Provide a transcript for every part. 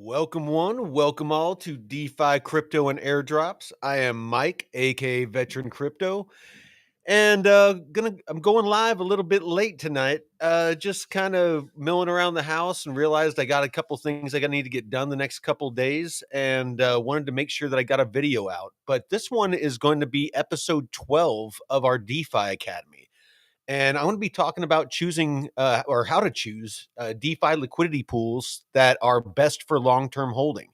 Welcome one, welcome all to DeFi Crypto and Airdrops. I am Mike, aka Veteran Crypto, and I'm going live a little bit late tonight. Just kind of milling around the house and realized I got a couple things I need to get done the next couple days, and wanted to make sure that I got a video out. But this one is going to be episode 12 of our DeFi Academy. And I want to be talking about choosing or how to choose DeFi liquidity pools that are best for long-term holding.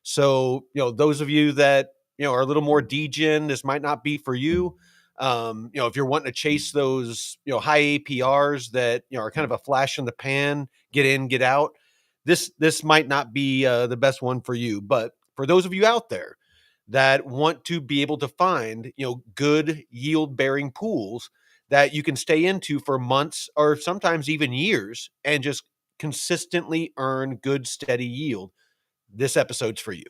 So, those of you that, are a little more degen, this might not be for you. If you're wanting to chase those, high APRs that, are kind of a flash in the pan, get in, get out, this might not be the best one for you. But for those of you out there that want to be able to find, good yield bearing pools that you can stay into for months or sometimes even years and just consistently earn good, steady yield, this episode's for you.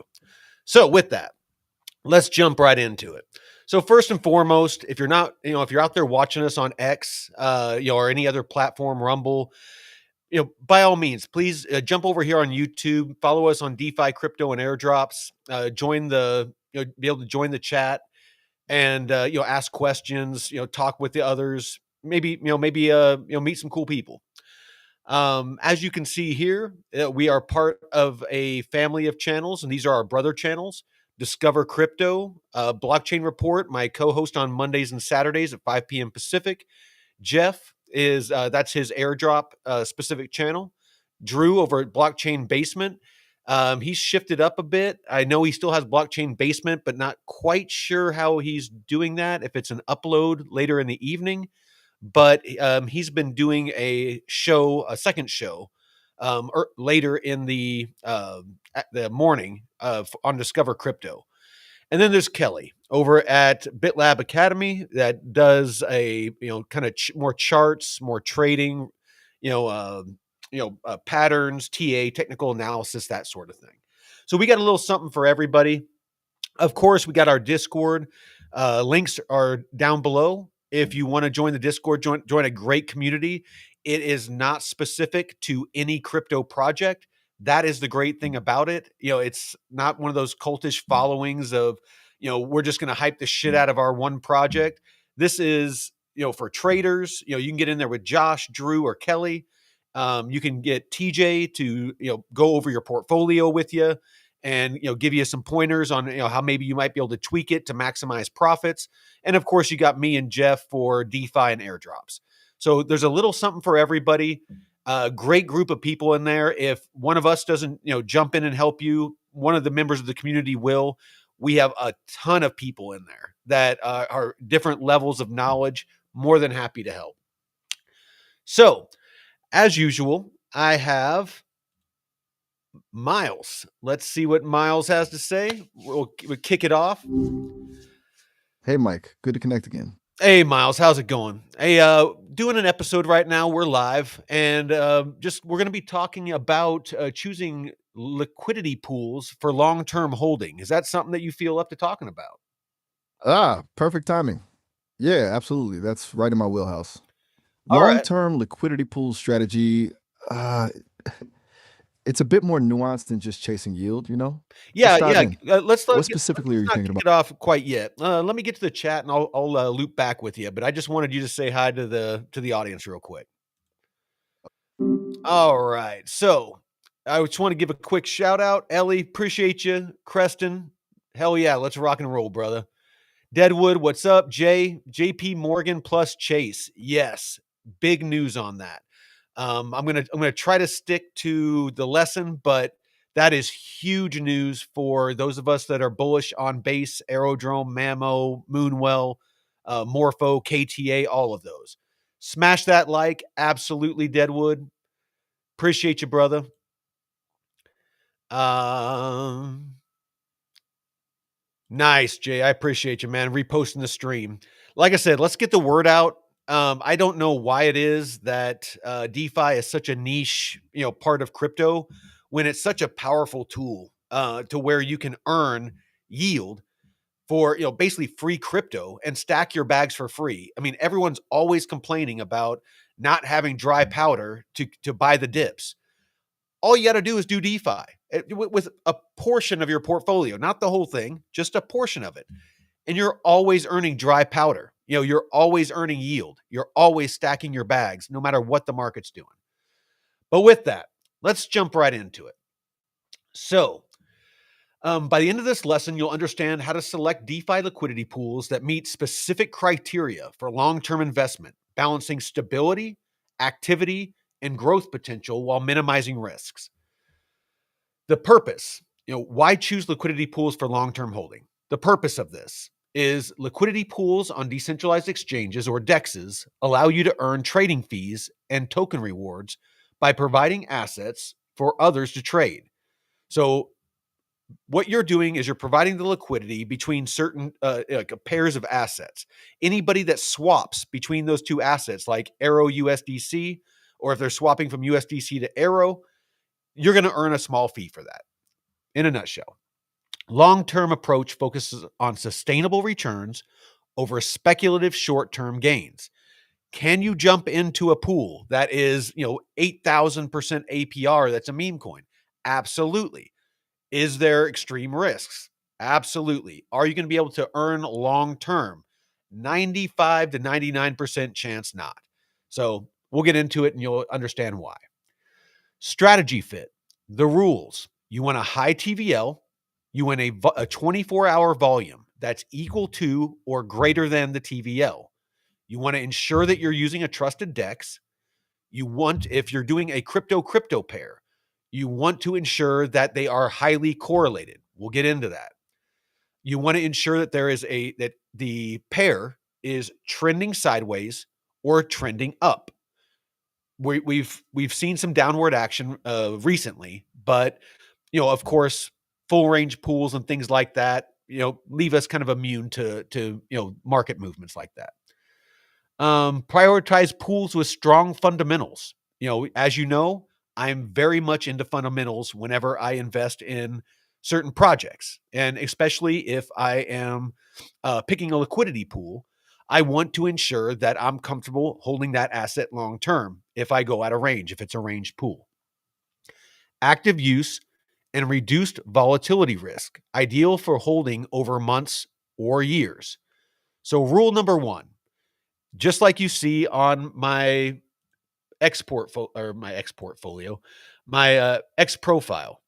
So with that, let's jump right into it. So first and foremost, if you're not, if you're out there watching us on X, or any other platform, Rumble, by all means, please jump over here on YouTube, follow us on DeFi Crypto and Airdrops, join the, be able to join the chat and, ask questions, talk with the others, maybe meet some cool people. As you can see here, we are part of a family of channels, and these are our brother channels. Discover Crypto, Blockchain Report, my co-host on Mondays and Saturdays at 5 p.m. Pacific. Jeff is, that's his airdrop specific channel. Drew over at Blockchain Basement. He's shifted up a bit. I know he still has Blockchain Basement, but not quite sure how he's doing that, if it's an upload later in the evening. But he's been doing a second show, later in the morning on Discover Crypto. And then there's Kelly over at BitLab Academy that does a kind of more charts, more trading, patterns, TA, technical analysis, that sort of thing. So we got a little something for everybody. Of course, we got our Discord. Links are down below. If you want to join the Discord, join a great community. It is not specific to any crypto project. That is the great thing about it. It's not one of those cultish followings of, we're just going to hype the shit out of our one project. This is, for traders. You can get in there with Josh, Drew, or Kelly. You can get TJ to, go over your portfolio with you and, give you some pointers on, how maybe you might be able to tweak it to maximize profits. And of course, you got me and Jeff for DeFi and airdrops. So there's a little something for everybody. Great group of people in there. If one of us doesn't, jump in and help you, one of the members of the community will. We have a ton of people in there that are different levels of knowledge. More than happy to help. So, as usual, I have Miles. Let's see what Miles has to say. We'll kick it off. Hey, Mike. Good to connect again. Hey, Miles. How's it going? Hey, doing an episode right now. We're live, and we're going to be talking about choosing liquidity pools for long-term holding. Is that something that you feel up to talking about? Perfect timing. Yeah, absolutely. That's right in my wheelhouse. All right. Long-term liquidity pool strategy, it's a bit more nuanced than just chasing yield, Yeah, What specifically are you thinking about? Get off quite yet. Let me get to the chat, and I'll loop back with you. But I just wanted you to say hi to the audience real quick. All right, so I just want to give a quick shout out, Ellie. Appreciate you, Creston. Hell yeah, let's rock and roll, brother. Deadwood, what's up? JP Morgan plus Chase. Yes, big news on that. I'm gonna try to stick to the lesson, but that is huge news for those of us that are bullish on base, Aerodrome, Mamo, Moonwell, Morpho, KTA, all of those. Smash that like, absolutely, Deadwood. Appreciate you, brother. Nice, Jay. I appreciate you, man. Reposting the stream. Like I said, let's get the word out. I don't know why it is that DeFi is such a niche, part of crypto when it's such a powerful tool to where you can earn yield for, basically free crypto and stack your bags for free. I mean, everyone's always complaining about not having dry powder to buy the dips. All you got to do is do DeFi. with a portion of your portfolio, not the whole thing, just a portion of it. And you're always earning dry powder. You're always earning yield. You're always stacking your bags, no matter what the market's doing. But with that, let's jump right into it. So, by the end of this lesson, you'll understand how to select DeFi liquidity pools that meet specific criteria for long-term investment, balancing stability, activity, and growth potential while minimizing risks. The purpose, why choose liquidity pools for long-term holding? The purpose of this is liquidity pools on decentralized exchanges or DEXs allow you to earn trading fees and token rewards by providing assets for others to trade. So what you're doing is you're providing the liquidity between certain like pairs of assets. Anybody that swaps between those two assets, like AERO USDC, or if they're swapping from USDC to AERO, you're going to earn a small fee for that. In a nutshell, long-term approach focuses on sustainable returns over speculative short-term gains. Can you jump into a pool that is, 8,000% APR that's a meme coin? Absolutely. Is there extreme risks? Absolutely. Are you going to be able to earn long-term? 95 to 99% chance not. So we'll get into it and you'll understand why. Strategy fit. The rules. You want a high TVL. You want a 24-hour volume that's equal to or greater than the TVL. You want to ensure that you're using a trusted DEX. You want, if you're doing a crypto pair, you want to ensure that they are highly correlated. We'll get into that. You want to ensure that that the pair is trending sideways or trending up. We've seen some downward action recently, but of course, full range pools and things like that, leave us kind of immune to market movements like that. Prioritize pools with strong fundamentals. As you know, I'm very much into fundamentals whenever I invest in certain projects, and especially if I am picking a liquidity pool, I want to ensure that I'm comfortable holding that asset long term if I go out of range, if it's a ranged pool. Active use and reduced volatility risk, ideal for holding over months or years. So, rule number one, just like you see on my X portfolio, my X profile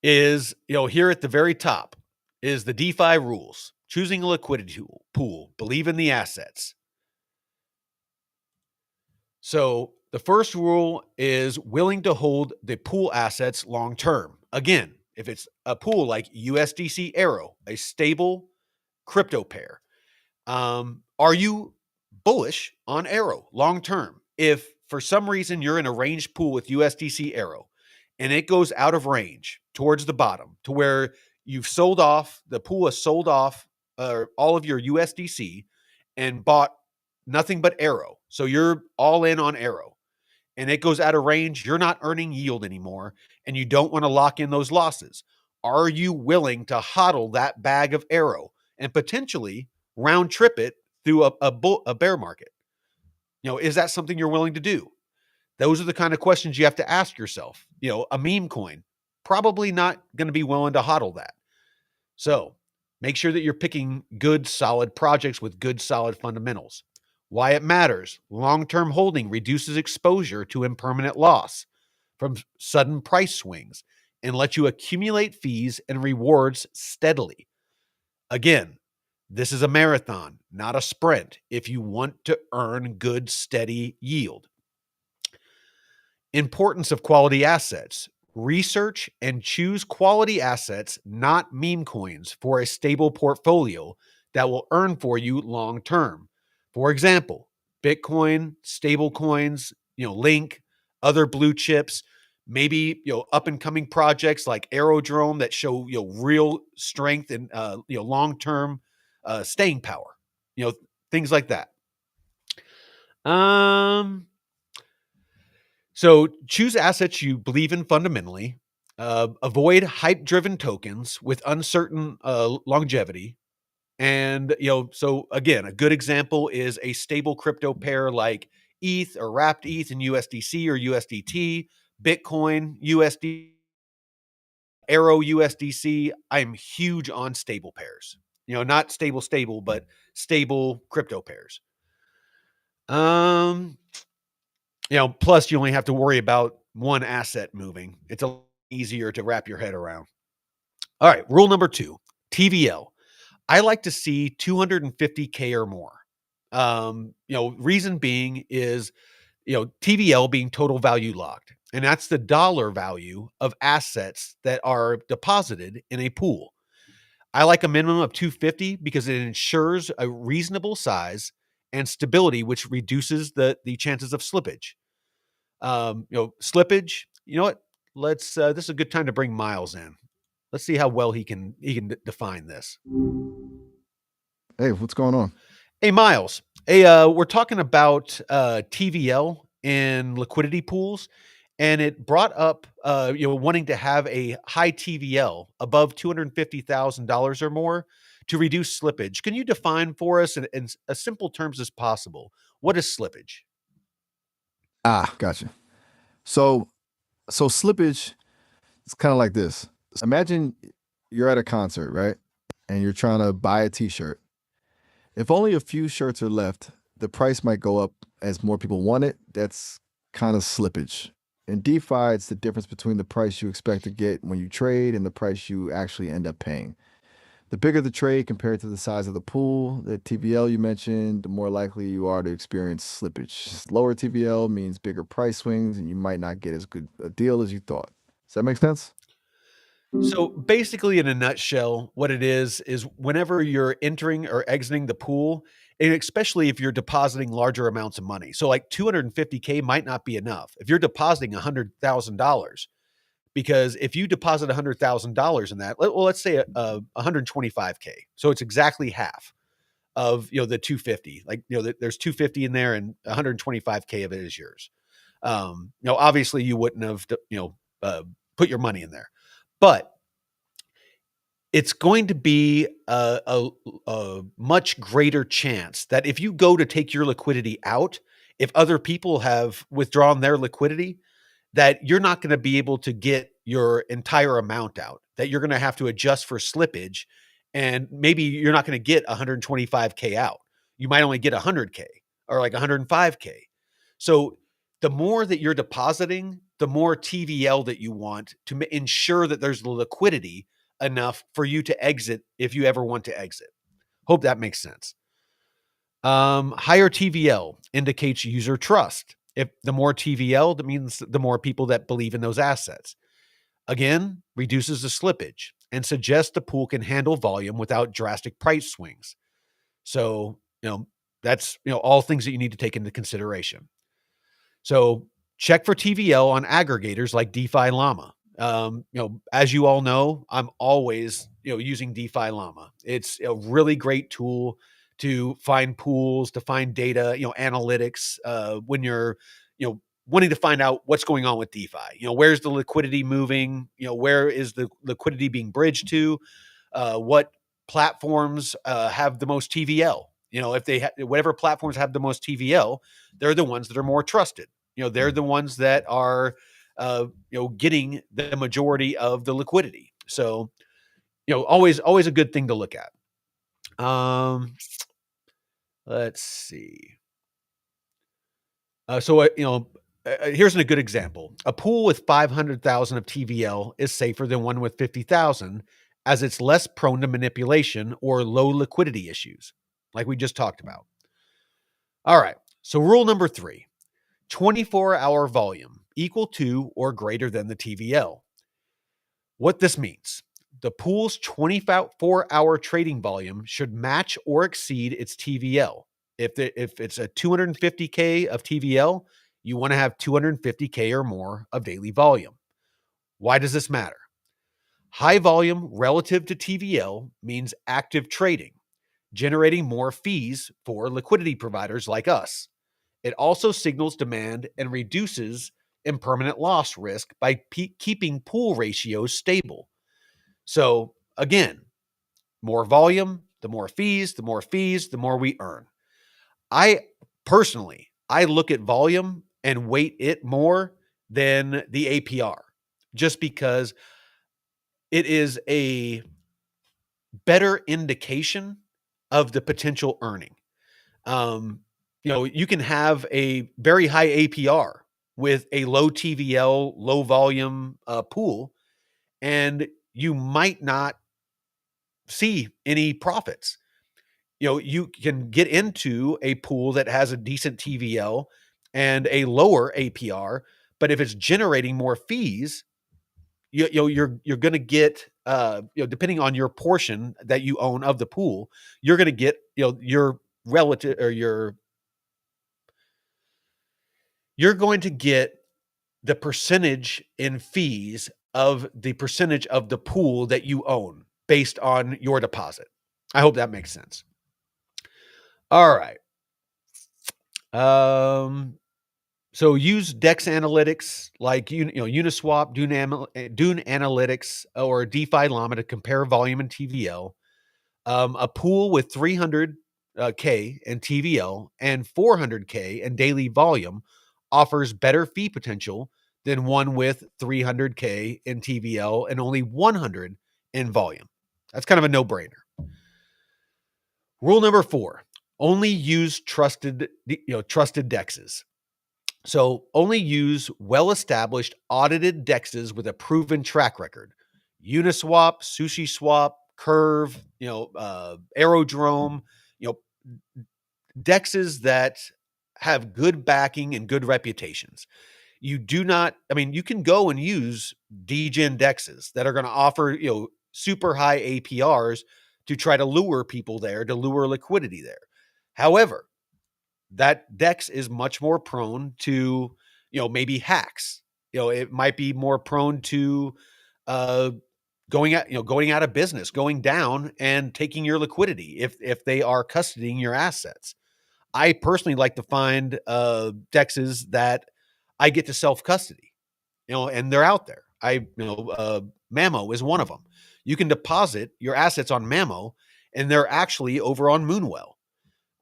is, here at the very top is the DeFi rules. Choosing a liquidity pool, believe in the assets. So the first rule is willing to hold the pool assets long term. Again, if it's a pool like USDC AERO, a stable crypto pair, are you bullish on AERO long term? If for some reason you're in a range pool with USDC AERO and it goes out of range towards the bottom to where you've sold off, the pool has sold off all of your USDC and bought nothing but AERO. So you're all in on AERO and it goes out of range, you're not earning yield anymore and you don't want to lock in those losses. Are you willing to hodl that bag of AERO and potentially round trip it through a bear market? Is that something you're willing to do? Those are the kind of questions you have to ask yourself. A meme coin, probably not going to be willing to hodl that. So make sure that you're picking good, solid projects with good, solid fundamentals. Why it matters. Long-term holding reduces exposure to impermanent loss from sudden price swings and lets you accumulate fees and rewards steadily. Again, this is a marathon, not a sprint, if you want to earn good, steady yield. Importance of quality assets. Research and choose quality assets, not meme coins, for a stable portfolio that will earn for you long term. For example, Bitcoin, stable coins, Link, other blue chips, maybe up and coming projects like Aerodrome that show real strength and long term staying power, things like that. So choose assets you believe in fundamentally. Avoid hype-driven tokens with uncertain longevity. And, so again, a good example is a stable crypto pair like ETH or wrapped ETH and USDC or USDT, Bitcoin, USD, AERO USDC, I'm huge on stable pairs. Not stable, but stable crypto pairs. Plus you only have to worry about one asset moving. It's a lot easier to wrap your head around. All right, rule number 2, TVL. I like to see 250K or more. Reason being is, TVL being total value locked, and that's the dollar value of assets that are deposited in a pool. I like a minimum of 250 because it ensures a reasonable size and stability, which reduces the chances of slippage. Slippage. You know what? Let's. This is a good time to bring Miles in. Let's see how well he can define this. Hey, what's going on? Hey, Miles. Hey, we're talking about TVL and liquidity pools, and it brought up wanting to have a high TVL above $250,000 or more to reduce slippage. Can you define for us in as simple terms as possible what is slippage? Gotcha. So, so slippage is kind of like this. Imagine you're at a concert, right? And you're trying to buy a t-shirt. If only a few shirts are left, the price might go up as more people want it. That's kind of slippage. In DeFi, it's the difference between the price you expect to get when you trade and the price you actually end up paying. The bigger the trade compared to the size of the pool, the TVL you mentioned, the more likely you are to experience slippage. Lower TVL means bigger price swings, and you might not get as good a deal as you thought. Does that make sense? So basically, in a nutshell, what it is whenever you're entering or exiting the pool, and especially if you're depositing larger amounts of money. So like 250K might not be enough. If you're depositing $100,000, because if you deposit $100,000 in that, let's say 125K, so it's exactly half of the 250. Like there's 250 in there, and 125K of it is yours. Obviously you wouldn't have put your money in there, but it's going to be a much greater chance that if you go to take your liquidity out, if other people have withdrawn their liquidity, that you're not going to be able to get your entire amount out, that you're going to have to adjust for slippage. And maybe you're not going to get 125K out. You might only get 100K or like 105K. So the more that you're depositing, the more TVL that you want to ensure that there's liquidity enough for you to exit if you ever want to exit. Hope that makes sense. Higher TVL indicates user trust. If the more TVL, that means the more people that believe in those assets. Again, reduces the slippage and suggests the pool can handle volume without drastic price swings. So, that's all things that you need to take into consideration. So check for TVL on aggregators like DeFi Llama. As you all know, I'm always, using DeFi Llama. It's a really great tool to find pools, to find data, analytics, when you're, wanting to find out what's going on with DeFi. Where's the liquidity moving? Where is the liquidity being bridged to? What platforms have the most TVL? If they whatever platforms have the most TVL, they're the ones that are more trusted. They're the ones that are, getting the majority of the liquidity. So, always a good thing to look at. Let's see. Here's a good example. A pool with 500,000 of TVL is safer than one with 50,000, as it's less prone to manipulation or low liquidity issues, like we just talked about. All right. So rule number 3, 24-hour volume equal to or greater than the TVL. What this means, the pool's 24-hour trading volume should match or exceed its TVL. If it's a 250K of TVL, you want to have 250K or more of daily volume. Why does this matter? High volume relative to TVL means active trading, generating more fees for liquidity providers like us. It also signals demand and reduces impermanent loss risk by keeping pool ratios stable. So again, more volume, the more fees, the more fees, the more we earn. I personally, I look at volume and weight it more than the APR, just because it is a better indication of the potential earning. You can have a very high APR with a low TVL, low volume pool, and you might not see any profits. You can get into a pool that has a decent TVL and a lower APR, but if it's generating more fees, you're going to get depending on your portion that you own of the pool, you're going to get your relative or you're going to get the percentage in fees of the percentage of the pool that you own based on your deposit. I hope that makes sense. All right. So use DEX analytics like Uniswap, Dune Analytics, or DeFi Llama to compare volume and TVL. A pool with 300K in TVL and 400K in daily volume offers better fee potential than one with 300K in TVL and only 100 in volume. That's kind of a no-brainer. Rule number 4: only use trusted DEXs. So only use well-established audited DEXs with a proven track record. Uniswap, SushiSwap, Curve, Aerodrome, DEXs that have good backing and good reputations. You can go and use degen DEXs that are going to offer, super high APRs to try to lure people there, to lure liquidity there. However, that DEX is much more prone to, maybe hacks. It might be more prone to going out of business, going down and taking your liquidity if they are custodying your assets. I personally like to find DEXs that I get to self custody, and they're out there. Mamo is one of them. You can deposit your assets on Mamo, and they're actually over on Moonwell.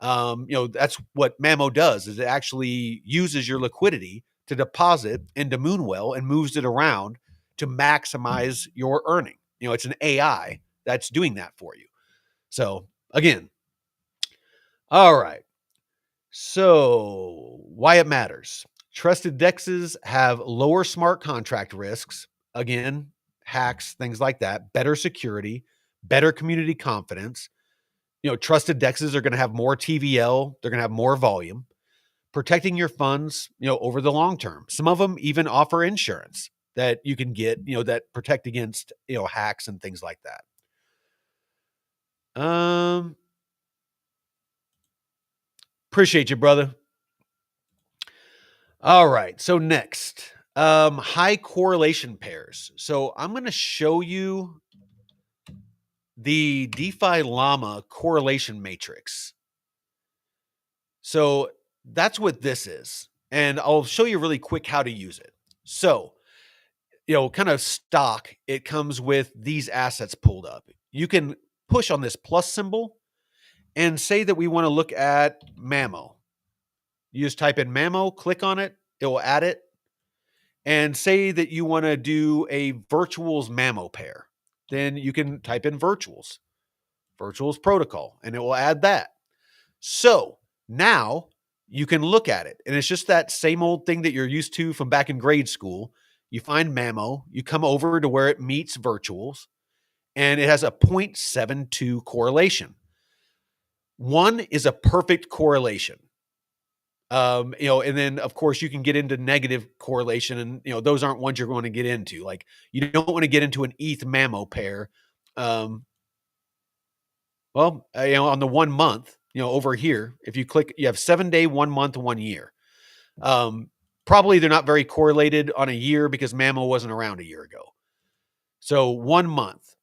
That's what Mamo does, is it actually uses your liquidity to deposit into Moonwell and moves it around to maximize your earning. It's an AI that's doing that for you. So again, all right. So why it matters. Trusted DEXs have lower smart contract risks. Again, hacks, things like that, better security, better community confidence. Trusted DEXs are going to have more TVL. They're going to have more volume, protecting your funds, over the long term. Some of them even offer insurance that you can get, that protect against, hacks and things like that. Appreciate you, brother. All right. So next, high correlation pairs. So I'm going to show you the DeFi Llama correlation matrix. So that's what this is. And I'll show you really quick how to use it. So, kind of stock, it comes with these assets pulled up. You can push on this plus symbol and say that we want to look at Mamo. You just type in Mamo, click on it, it will add it. And say that you want to do a virtuals Mamo pair. Then you can type in virtuals protocol, and it will add that. So now you can look at it, and it's just that same old thing that you're used to from back in grade school. You find Mamo, you come over to where it meets virtuals, and it has a 0.72 correlation. 1 is a perfect correlation. And then of course you can get into negative correlation, and those aren't ones you're going to get into. Like, you don't want to get into an ETH Mamo pair. On the 1 month, over here, if you click, you have 7 day, 1 month, 1 year. Probably they're not very correlated on a year because Mamo wasn't around a year ago. So 1 month,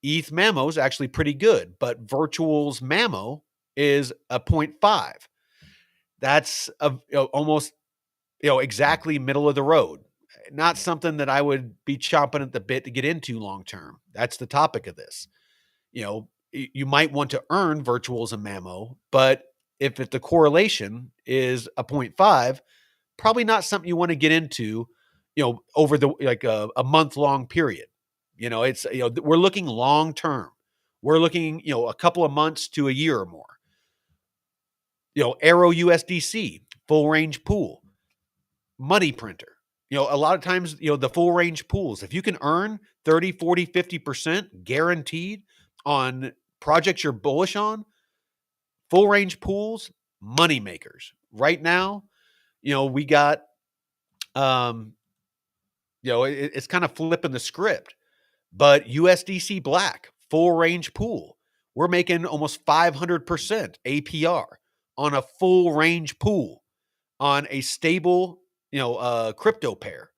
ETH Mamo is actually pretty good, but virtuals Mamo is a 0.5. That's almost, exactly middle of the road. Not something that I would be chomping at the bit to get into long term. That's the topic of this. You might want to earn virtuals and Mamo, but if the correlation is a 0.5, probably not something you want to get into, over the a month long period. It's, we're looking long term. We're looking, a couple of months to a year or more. AERO USDC, full range pool, money printer. A lot of times, the full range pools, if you can earn 30, 40, 50% guaranteed on projects you're bullish on, full range pools, money makers. Right now, we got, it's kind of flipping the script, but USDC Black, full range pool, we're making almost 500% APR on a full range pool on a stable, crypto pair.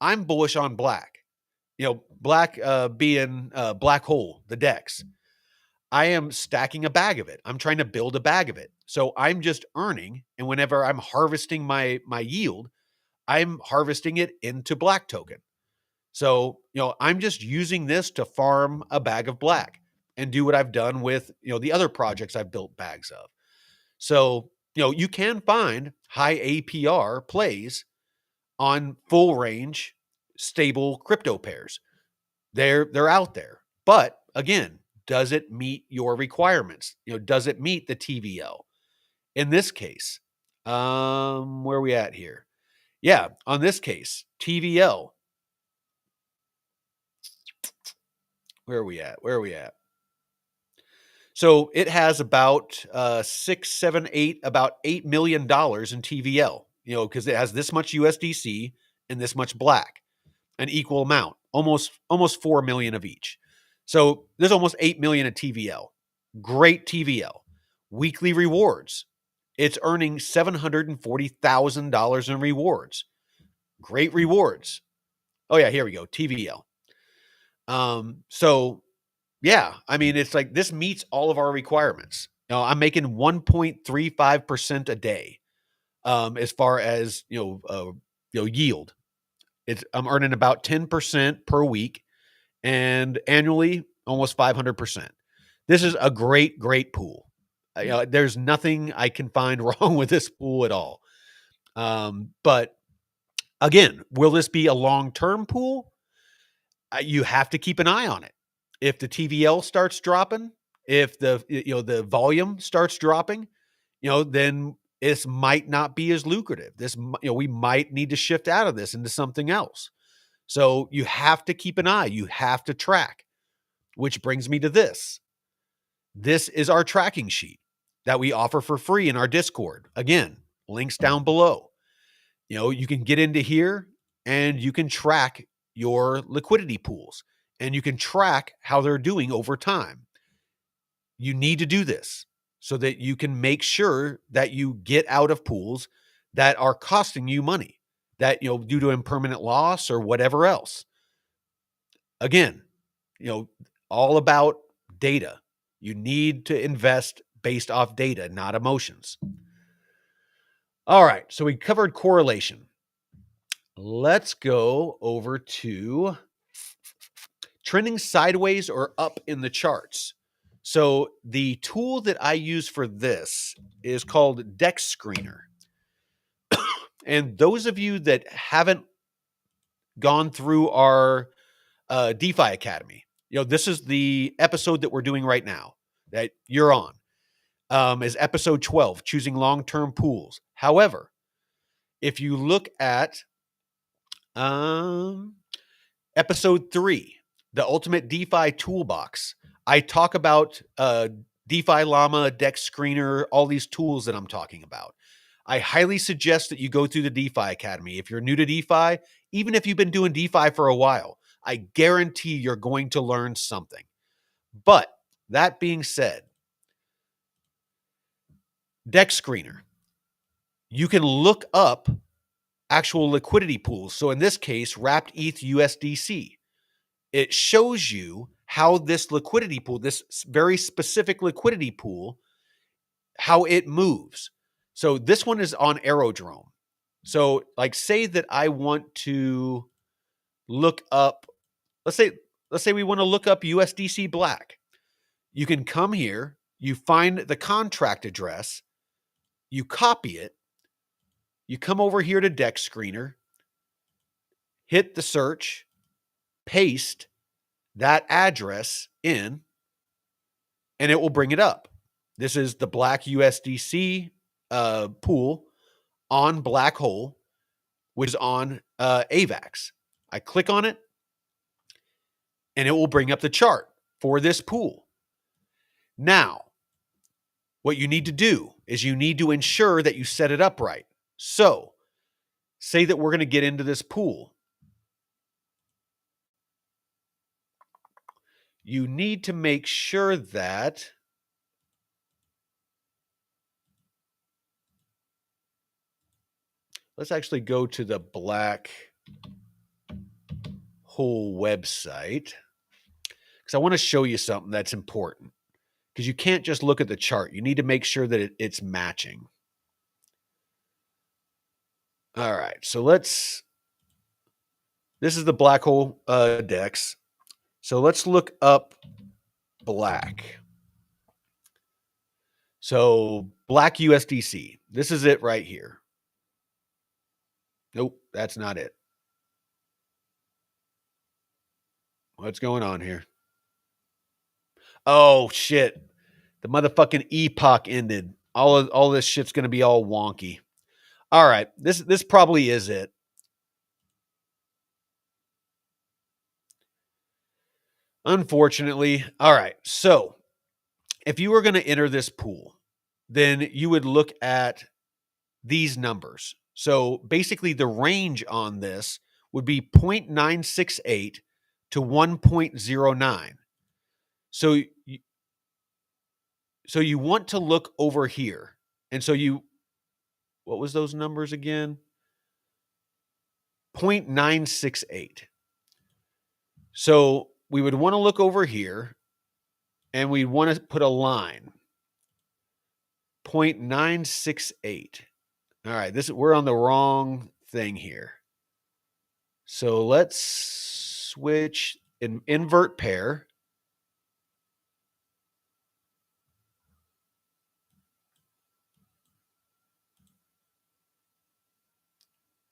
I'm bullish on Black. Black being black hole, the DEX. I am stacking a bag of it. I'm trying to build a bag of it. So I'm just earning, and whenever I'm harvesting my yield, I'm harvesting it into Black token. So, I'm just using this to farm a bag of Black and do what I've done with, the other projects I've built bags of. So, you can find high APR plays on full range, stable crypto pairs. They're out there. But again, does it meet your requirements? Does it meet the TVL? In this case, where are we at here? Yeah, on this case, TVL. Where are we at? So it has about 6, 7, 8, about $8 million in TVL, because it has this much USDC and this much Black, an equal amount, almost 4 million of each. So there's almost 8 million of TVL. Great TVL. Weekly rewards. It's earning $740,000 in rewards. Great rewards. Oh yeah, here we go. TVL. So yeah, I mean, it's like this meets all of our requirements. I'm making 1.35% a day, as far as yield. I'm earning about 10% per week, and annually almost 500%. This is a great pool. There's nothing I can find wrong with this pool at all. But again, will this be a long-term pool? You have to keep an eye on it. If the TVL starts dropping, if the volume starts dropping, then this might not be as lucrative. We might need to shift out of this into something else. So you have to keep an eye. You have to track, which brings me to this. This is our tracking sheet that we offer for free in our Discord. Again, links down below. You can get into here and you can track your liquidity pools and you can track how they're doing over time. You need to do this so that you can make sure that you get out of pools that are costing you money, that, due to impermanent loss or whatever else. Again, all about data. You need to invest based off data, not emotions. All right, so we covered correlation. Let's go over to trending sideways or up in the charts. So the tool that I use for this is called DEX Screener. And those of you that haven't gone through our DeFi Academy, this is the episode that we're doing right now that you're on, is episode 12, choosing long-term pools. However, if you look at episode 3, the Ultimate DeFi Toolbox, I talk about DeFi Llama, DEX Screener, all these tools that I'm talking about. I highly suggest that you go through the DeFi Academy. If you're new to DeFi, even if you've been doing DeFi for a while, I guarantee you're going to learn something. But that being said, DEX Screener, you can look up actual liquidity pools. So in this case, wrapped ETH USDC. It shows you how this liquidity pool, this very specific liquidity pool, how it moves. So this one is on Aerodrome. So like say that I want to look up, let's say we want to look up USDC Black. You can come here, you find the contract address, you copy it, you come over here to DEX Screener, hit the search, paste, that address in, and it will bring it up. This is the Black USDC pool on Black Hole, which is on AVAX. I click on it, and it will bring up the chart for this pool. Now, what you need to do is you need to ensure that you set it up right. So, say that we're going to get into this pool. You need to make sure that let's actually go to the Black Hole website because I want to show you something that's important. Because you can't just look at the chart. You need to make sure that it's matching. All right, so this is the Black Hole DEX. So let's look up Black. So Black USDC. This is it right here. Nope, that's not it. What's going on here? Oh, shit. The motherfucking epoch ended. All this shit's going to be all wonky. All right, this probably is it. Unfortunately. All right, so if you were going to enter this pool, then you would look at these numbers. So basically the range on this would be 0.968 to 1.09. So you want to look over here. And so what was those numbers again? 0.968. So we would want to look over here and we want to put a line. 0.968. All right, we're on the wrong thing here. So let's switch and invert pair.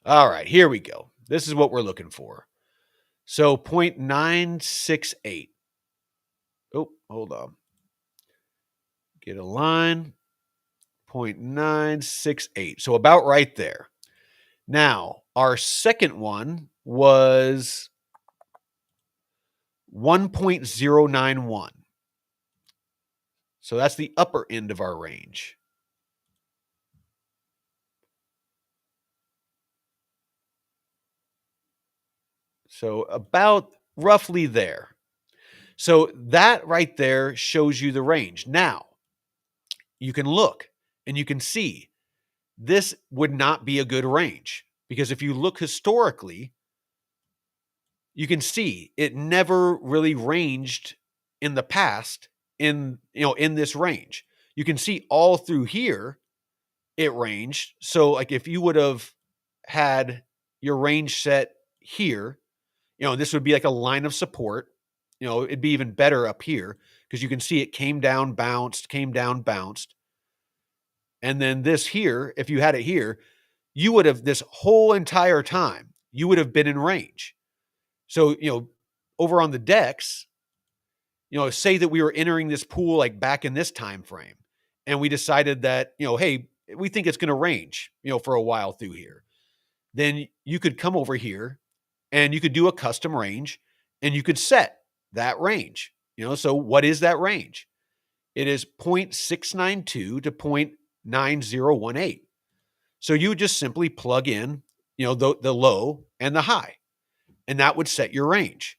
All right, here we go. This is what we're looking for. So 0.968. Oh, hold on. Get a line. 0.968. So about right there. Now, our second one was 1.091. So that's the upper end of our range. So about roughly there. So that right there shows you the range. Now, you can look and you can see this would not be a good range because if you look historically, you can see it never really ranged in the past in this range. You can see all through here it ranged. So like if you would have had your range set here, this would be like a line of support. It'd be even better up here because you can see it came down, bounced, came down, bounced. And then this here, if you had it here, you would have this whole entire time, you would have been in range. So, over on the DEX, say that we were entering this pool like back in this time frame and we decided that, hey, we think it's going to range, for a while through here. Then you could come over here and you could do a custom range and you could set that range. So what is that range? It is 0.692 to 0.9018. So you would just simply plug in, the low and the high, and that would set your range.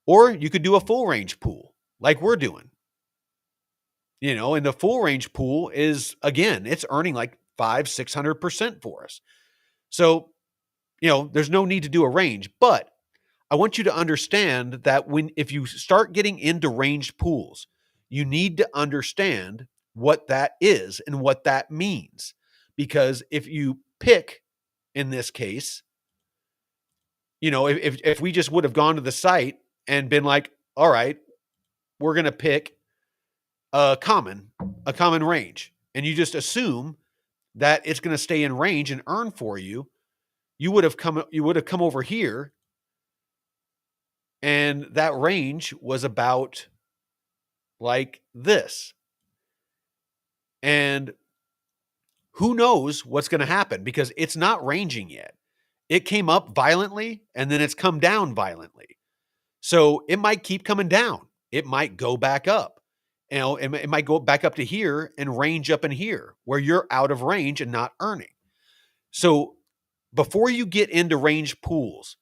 Or you could do a full range pool like we're doing. And the full range pool is, again, it's earning like 500-600% for us. So, there's no need to do a range, but I want you to understand that if you start getting into ranged pools, you need to understand what that is and what that means. Because if you pick, in this case, if we just would have gone to the site and been like, all right, we're going to pick a common range, and you just assume that it's going to stay in range and earn for you, you would have come over here And that range was about like this. And who knows what's going to happen because it's not ranging yet. It came up violently and then it's come down violently. So it might keep coming down. It might go back up. You know, it might go back up to here and range up in here where you're out of range and not earning. So before you get into range pools,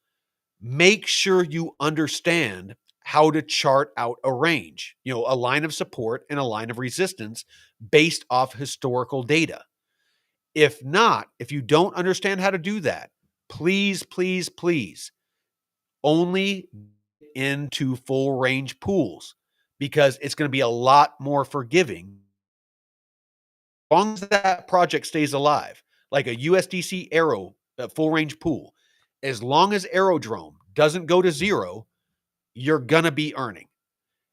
make sure you understand how to chart out a range, you know, a line of support and a line of resistance based off historical data. If not, if you don't understand how to do that, please, please, please only into full range pools because it's going to be a lot more forgiving as long as that project stays alive, like a USDC AERO full range pool. As long as Aerodrome doesn't go to zero, you're gonna be earning.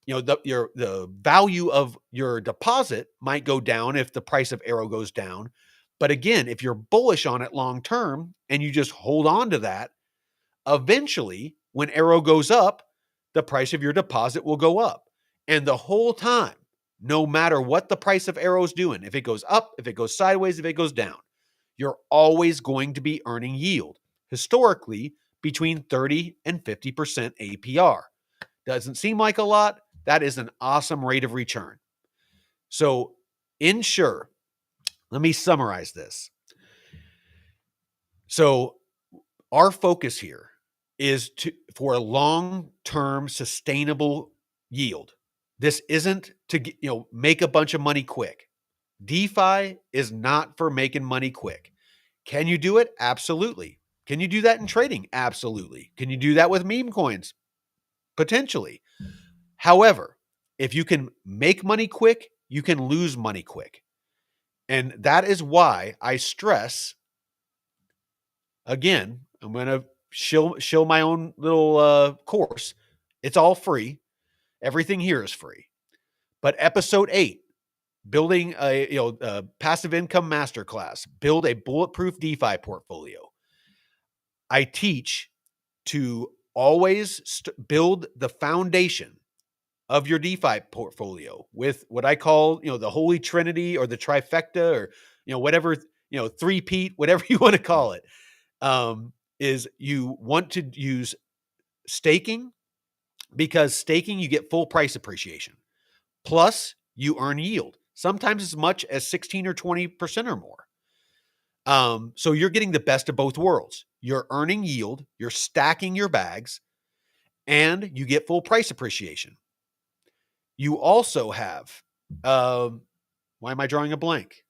You know, the value of your deposit might go down if the price of AERO goes down. But again, if you're bullish on it long term and you just hold on to that, eventually when AERO goes up, the price of your deposit will go up. And the whole time, no matter what the price of AERO is doing, if it goes up, if it goes sideways, if it goes down, you're always going to be earning yield. Historically, between 30 and 50% APR. Doesn't seem like a lot. That is an awesome rate of return. So, ensure, let me summarize this. So, our focus here is for a long-term sustainable yield. This isn't to make a bunch of money quick. DeFi is not for making money quick. Can you do it? Absolutely. Can you do that in trading? Absolutely. Can you do that with meme coins? Potentially. However, if you can make money quick, you can lose money quick. And that is why I stress, again, I'm going to show my own little course. It's all free. Everything here is free. But episode 8, building a passive income masterclass, build a bulletproof DeFi portfolio. I teach to always build the foundation of your DeFi portfolio with what I call, the holy trinity or the trifecta or, whatever, three-peat, whatever you want to call it, is you want to use staking because staking, you get full price appreciation. Plus, you earn yield, sometimes as much as 16 or 20% or more. So you're getting the best of both worlds. You're earning yield, you're stacking your bags, and you get full price appreciation. You also have, why am I drawing a blank?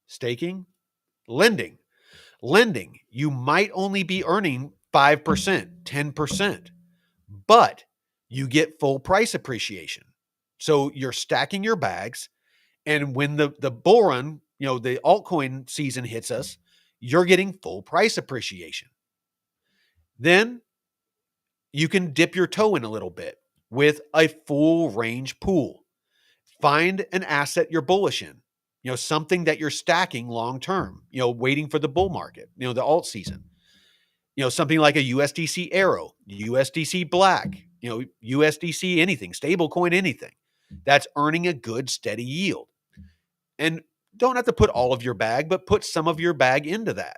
Staking, lending. Lending, you might only be earning 5%, 10%, but you get full price appreciation. So you're stacking your bags. And when the bull run, the altcoin season hits us, you're getting full price appreciation. Then you can dip your toe in a little bit with a full range pool. Find an asset you're bullish in, something that you're stacking long term, waiting for the bull market, the alt season. Something like a USDC AERO, USDC Black, USDC anything, stablecoin anything that's earning a good steady yield. And don't have to put all of your bag, but put some of your bag into that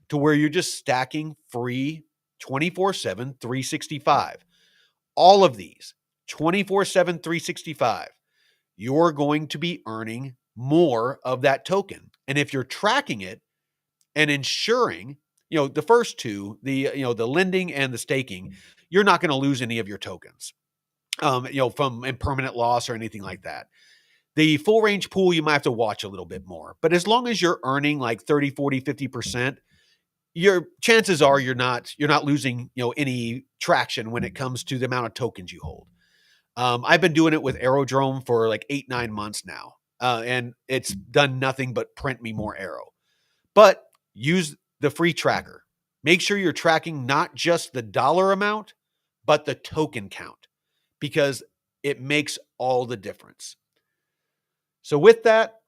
to where you're just stacking free 24/7, 365. All of these 24/7, 365. You're going to be earning more of that token. And if you're tracking it and ensuring, the first two, the lending and the staking, you're not going to lose any of your tokens, from impermanent loss or anything like that. The full range pool, you might have to watch a little bit more. But as long as you're earning like 30, 40, 50%, your chances are you're not losing, any traction when it comes to the amount of tokens you hold. I've been doing it with Aerodrome for like 8-9 months now. And it's done nothing but print me more AERO. But use the free tracker. Make sure you're tracking not just the dollar amount, but the token count, because it makes all the difference. So with that,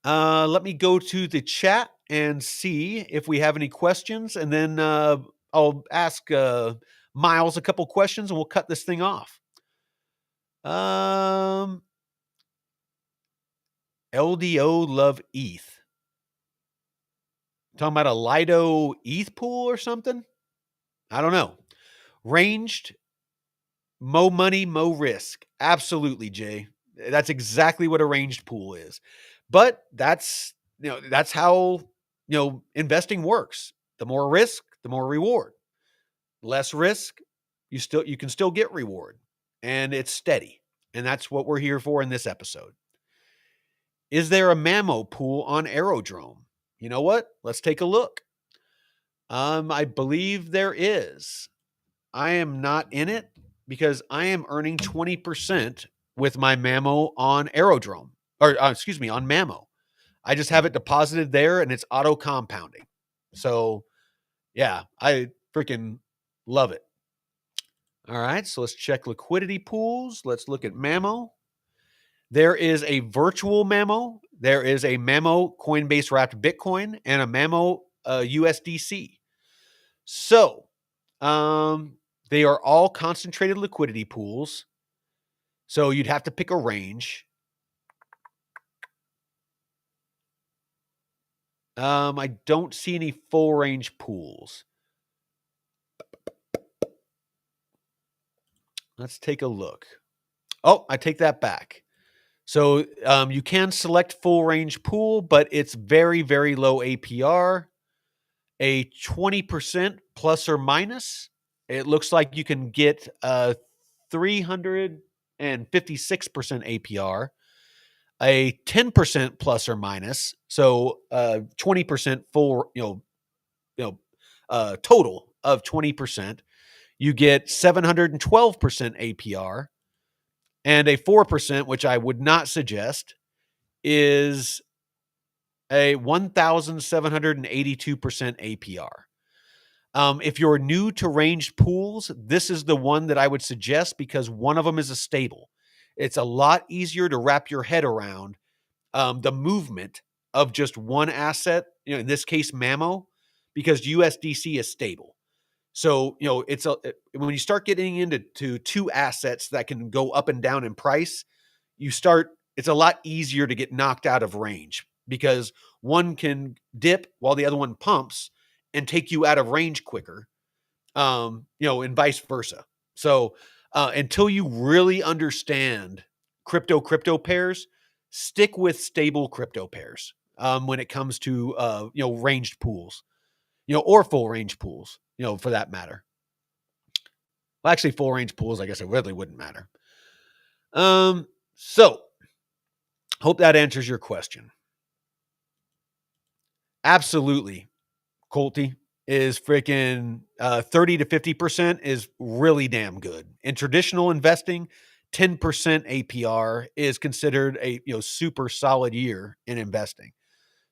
let me go to the chat and see if we have any questions, and then I'll ask Miles a couple questions and we'll cut this thing off. LDO love ETH. Talking about a Lido ETH pool or something? I don't know. Ranged, mo money, mo risk. Absolutely, Jay. That's exactly what a ranged pool is. But that's how investing works. The more risk, the more reward. Less risk, you can still get reward, and it's steady. And that's what we're here for in this episode. Is there a Mamo pool on Aerodrome? You know what? Let's take a look. I believe there is. I am not in it because I am earning 20% with my Mamo on Aerodrome, or excuse me, on Mamo. I just have it deposited there and it's auto compounding. So, yeah, I freaking love it. All right, so let's check liquidity pools. Let's look at Mamo. There is a virtual Mamo. There is a Mamo Coinbase wrapped Bitcoin and a Mamo USDC. So, they are all concentrated liquidity pools. So you'd have to pick a range. I don't see any full range pools. Let's take a look. Oh, I take that back. So you can select full range pool, but it's very, very low APR. A 20% plus or minus. It looks like you can get 356% APR. A 10% plus or minus, so 20% full, total of 20%. You get 712% APR, and a 4%, which I would not suggest, is a 1,782% APR. If you're new to ranged pools, this is the one that I would suggest because one of them is a stable. It's a lot easier to wrap your head around the movement of just one asset, in this case, Mamo, because USDC is stable. So, when you start getting into two assets that can go up and down in price, it's a lot easier to get knocked out of range because one can dip while the other one pumps and take you out of range quicker, and vice versa. So, until you really understand crypto pairs, stick with stable crypto pairs when it comes to ranged pools, or full range pools, for that matter. Well, actually, full range pools, I guess it really wouldn't matter. So hope that answers your question. Absolutely, Colty is freaking 30 to 50% is really damn good. In traditional investing, 10% APR is considered a super solid year in investing.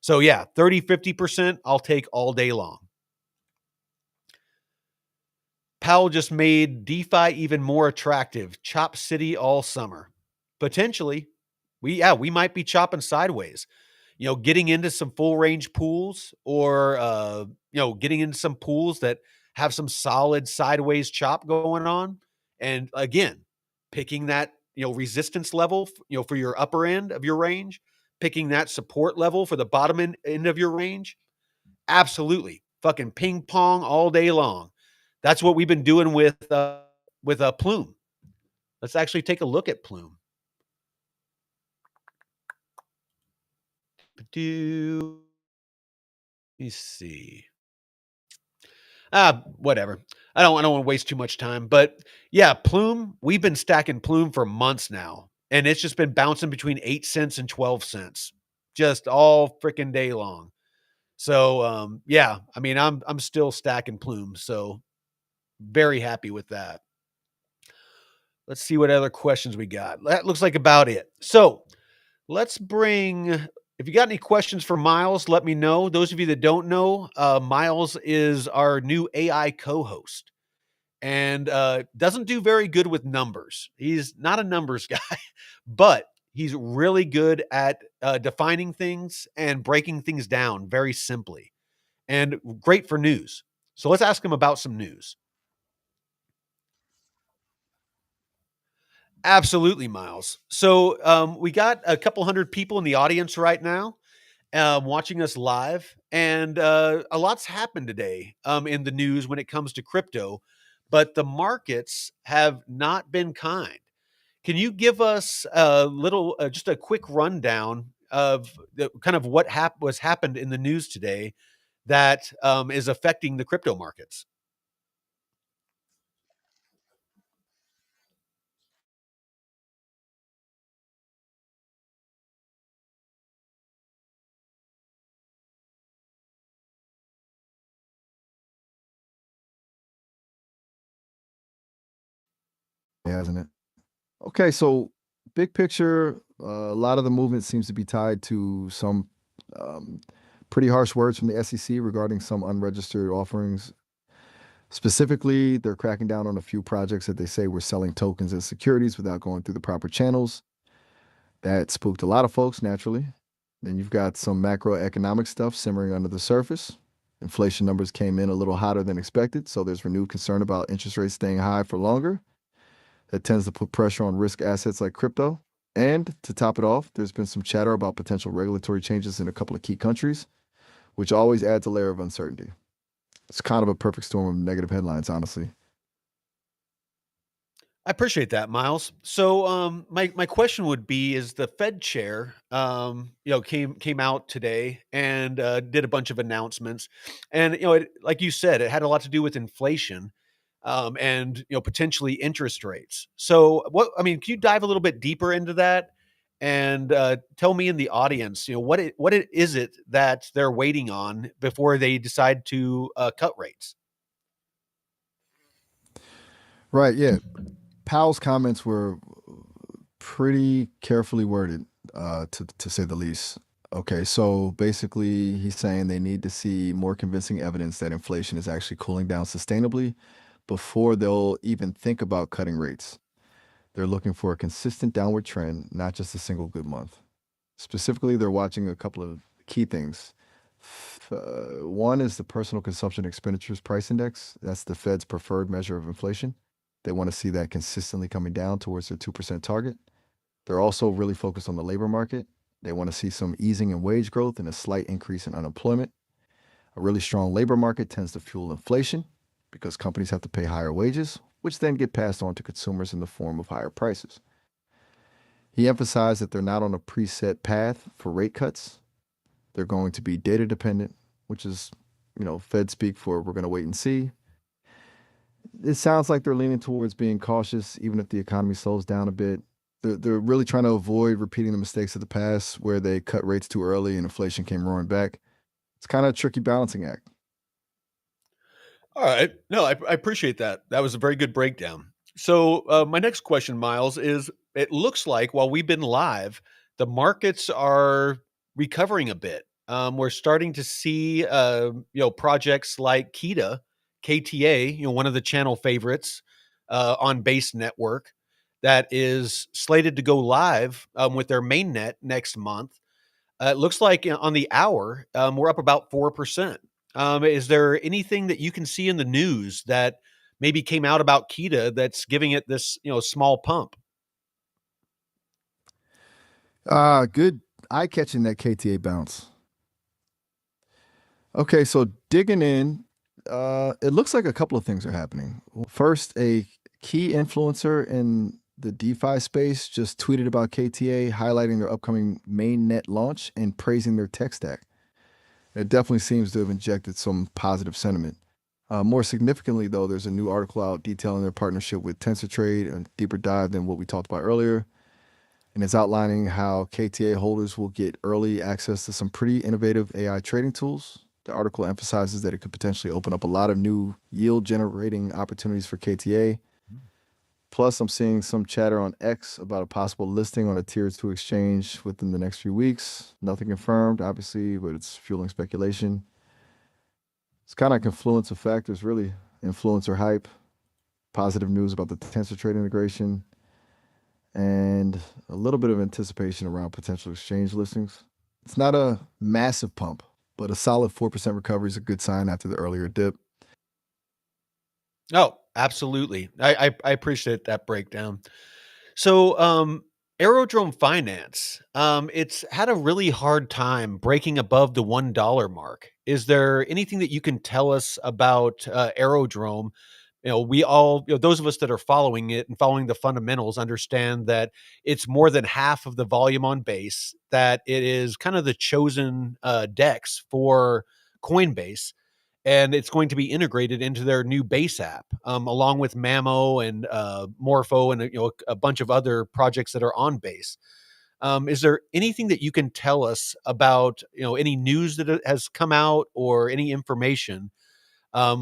So yeah, 30, 50% I'll take all day long. Powell just made DeFi even more attractive. Chop City all summer. Potentially. We might be chopping sideways. Getting into some full range pools or getting into some pools that have some solid sideways chop going on. And again, picking that, resistance level, for your upper end of your range, picking that support level for the bottom end of your range. Absolutely. Fucking ping pong all day long. That's what we've been doing with Plume. Let's actually take a look at Plume. Let me see. Whatever. I don't want to waste too much time, but yeah, Plume, we've been stacking Plume for months now, and it's just been bouncing between 8 cents and 12 cents just all freaking day long. So, yeah, I mean, I'm still stacking Plume, so very happy with that. Let's see what other questions we got. That looks like about it. So, let's if you got any questions for Miles, let me know. Those of you that don't know, Miles is our new AI co-host and doesn't do very good with numbers. He's not a numbers guy, but he's really good at defining things and breaking things down very simply and great for news. So let's ask him about some news. Absolutely, Miles. So we got a couple hundred people in the audience right now watching us live, and a lot's happened today in the news when it comes to crypto, but the markets have not been kind. Can you give us a little, just a quick rundown of kind of what was happened in the news today that is affecting the crypto markets? Hasn't it? Okay, so big picture, a lot of the movement seems to be tied to some um, pretty harsh words from the SEC regarding some unregistered offerings. Specifically, they're cracking down on a few projects that they say were selling tokens and securities without going through the proper channels. That spooked a lot of folks, naturally. Then you've got some macroeconomic stuff simmering under the surface. Inflation numbers came in a little hotter than expected, so there's renewed concern about interest rates staying high for longer. That tends to put pressure on risk assets like crypto. And to top it off, there's been some chatter about potential regulatory changes in a couple of key countries, which always adds a layer of uncertainty. It's kind of a perfect storm of negative headlines, honestly. I appreciate that, Miles. So, my question would be: is the Fed chair, came out today and did a bunch of announcements, and like you said, it had a lot to do with inflation, and potentially interest rates. So, can you dive a little bit deeper into that and tell me in the audience, is it that they're waiting on before they decide to cut rates? Right, yeah. Powell's comments were pretty carefully worded, to say the least. Okay, so basically, he's saying they need to see more convincing evidence that inflation is actually cooling down sustainably before they'll even think about cutting rates. They're looking for a consistent downward trend, not just a single good month. Specifically, they're watching a couple of key things. One is the personal consumption expenditures price index. That's the Fed's preferred measure of inflation. They want to see that consistently coming down towards their 2% target. They're also really focused on the labor market. They want to see some easing in wage growth and a slight increase in unemployment. A really strong labor market tends to fuel inflation because companies have to pay higher wages, which then get passed on to consumers in the form of higher prices. He emphasized that they're not on a preset path for rate cuts. They're going to be data dependent, which is, Fed speak for we're going to wait and see. It sounds like they're leaning towards being cautious, even if the economy slows down a bit. They're really trying to avoid repeating the mistakes of the past where they cut rates too early and inflation came roaring back. It's kind of a tricky balancing act. All right. No, I appreciate that. That was a very good breakdown. So, my next question, Miles, is it looks like while we've been live, the markets are recovering a bit. We're starting to see, projects like KTA, one of the channel favorites on Base Network, that is slated to go live with their main net next month. It looks like on the hour, we're up about 4%. Is there anything that you can see in the news that maybe came out about Kita that's giving it this, small pump? Good eye catching that KTA bounce. Okay, so digging in, it looks like a couple of things are happening. First, a key influencer in the DeFi space just tweeted about KTA, highlighting their upcoming mainnet launch and praising their tech stack. It definitely seems to have injected some positive sentiment. More significantly, though, there's a new article out detailing their partnership with TensorTrade, a deeper dive than what we talked about earlier. And it's outlining how KTA holders will get early access to some pretty innovative AI trading tools. The article emphasizes that it could potentially open up a lot of new yield generating opportunities for KTA. Plus, I'm seeing some chatter on X about a possible listing on a tier 2 exchange within the next few weeks. Nothing confirmed, obviously, but it's fueling speculation. It's kind of a confluence of factors, really. Influencer hype, positive news about the TensorTrade integration, and a little bit of anticipation around potential exchange listings. It's not a massive pump, but a solid 4% recovery is a good sign after the earlier dip. Oh, absolutely. I appreciate that breakdown. So, Aerodrome Finance, it's had a really hard time breaking above the $1 mark. Is there anything that you can tell us about Aerodrome? We all, those of us that are following it and following the fundamentals understand that it's more than half of the volume on base, that it is kind of the chosen DEX for Coinbase, and it's going to be integrated into their new base app, along with Mamo and Morpho and a bunch of other projects that are on base. Is there anything that you can tell us about any news that has come out or any information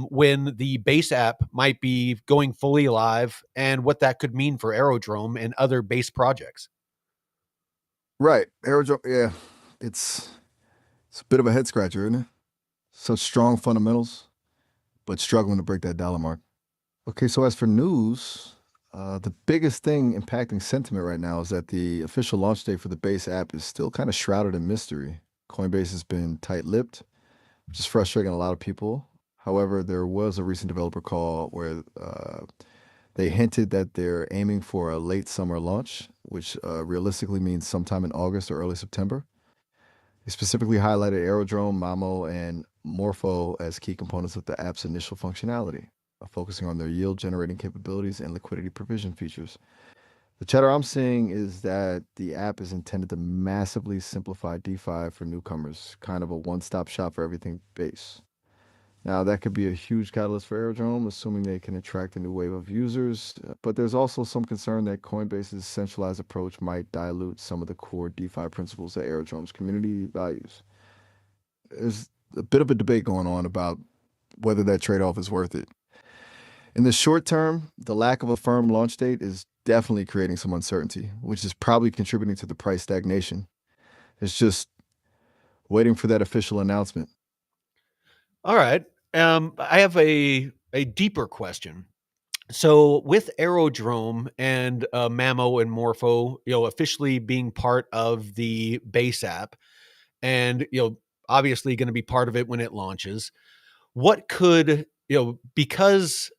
when the base app might be going fully live and what that could mean for Aerodrome and other base projects? Right. Aerodrome, yeah. It's it's a bit of a head scratcher, isn't it? Such strong fundamentals, but struggling to break that dollar mark. Okay, so as for news, the biggest thing impacting sentiment right now is that the official launch date for the base app is still kind of shrouded in mystery. Coinbase has been tight-lipped, which is frustrating a lot of people. However, there was a recent developer call where they hinted that they're aiming for a late summer launch, which realistically means sometime in August or early September. They specifically highlighted Aerodrome, Mamo, and Morpho as key components of the app's initial functionality, focusing on their yield generating capabilities and liquidity provision features. The chatter I'm seeing is that the app is intended to massively simplify DeFi for newcomers, kind of a one stop shop for everything base. Now, that could be a huge catalyst for Aerodrome, assuming they can attract a new wave of users. But there's also some concern that Coinbase's centralized approach might dilute some of the core DeFi principles that Aerodrome's community values. There's a bit of a debate going on about whether that trade off is worth it. In the short term, the lack of a firm launch date is definitely creating some uncertainty, which is probably contributing to the price stagnation. It's just waiting for that official announcement. All right. I have a deeper question. So with Aerodrome and Mamo and Morpho, officially being part of the base app, and obviously going to be part of it when it launches, what could because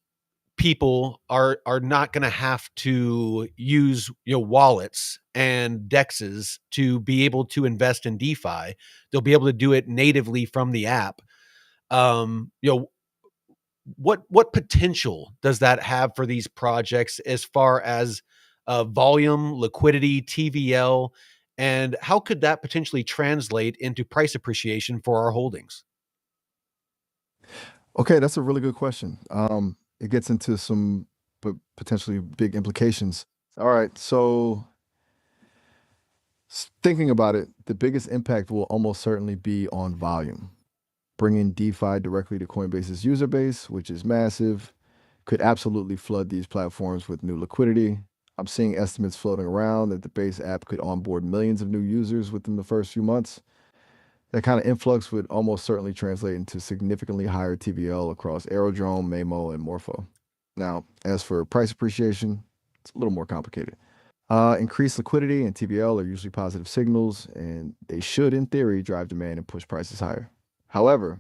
people are not going to have to use wallets and dexes to be able to invest in DeFi. They'll be able to do it natively from the app. Um, you know, what potential does that have for these projects as far as volume, liquidity, TVL, and how could that potentially translate into price appreciation for our holdings? Okay, that's a really good question. It gets into some potentially big implications. All right, so thinking about it, the biggest impact will almost certainly be on volume. Bringing DeFi directly to Coinbase's user base, which is massive, could absolutely flood these platforms with new liquidity. I'm seeing estimates floating around that the base app could onboard millions of new users within the first few months. That kind of influx would almost certainly translate into significantly higher TVL across Aerodrome, Mamo, and Morpho. Now, as for price appreciation, it's a little more complicated. Increased liquidity and TVL are usually positive signals, and they should, in theory, drive demand and push prices higher. However,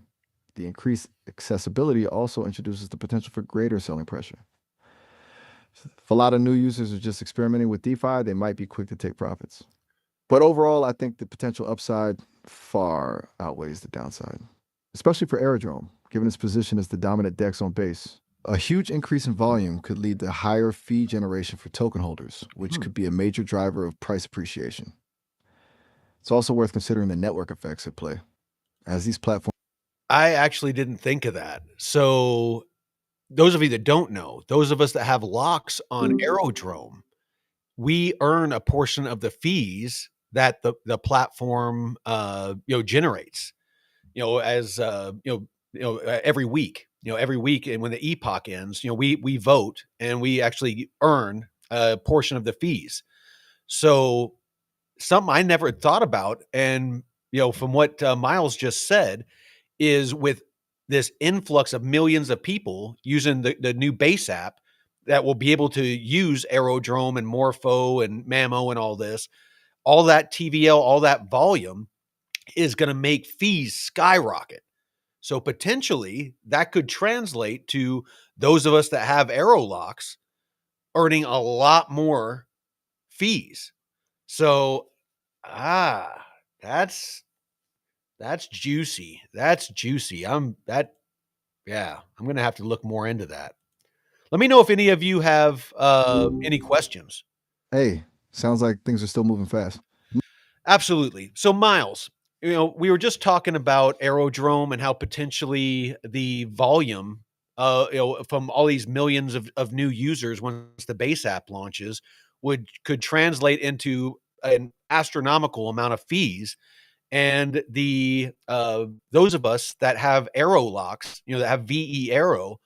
the increased accessibility also introduces the potential for greater selling pressure. If a lot of new users are just experimenting with DeFi, they might be quick to take profits. But overall, I think the potential upside far outweighs the downside, especially for Aerodrome, given its position as the dominant DEX on base. A huge increase in volume could lead to higher fee generation for token holders, which Hmm. could be a major driver of price appreciation. It's also worth considering the network effects at play, as these platforms. I actually didn't think of that. So those of you that don't know, those of us that have locks on Aerodrome, we earn a portion of the fees that the platform generates. As every week. Every week, and when the epoch ends, we vote and we actually earn a portion of the fees. So something I never thought about, and from what Miles just said, is with this influx of millions of people using the new base app that will be able to use Aerodrome and Morpho and Mamo and all that TVL, all that volume is going to make fees skyrocket. So potentially that could translate to those of us that have arrow locks earning a lot more fees. So, ah, that's that's juicy. That's juicy. I'm gonna have to look more into that. Let me know if any of you have any questions. Hey, sounds like things are still moving fast. Absolutely. So, Miles, we were just talking about Aerodrome and how potentially the volume, from all these millions of new users once the base app launches, could translate into an astronomical amount of fees. And the those of us that have AERO locks, that have VERO,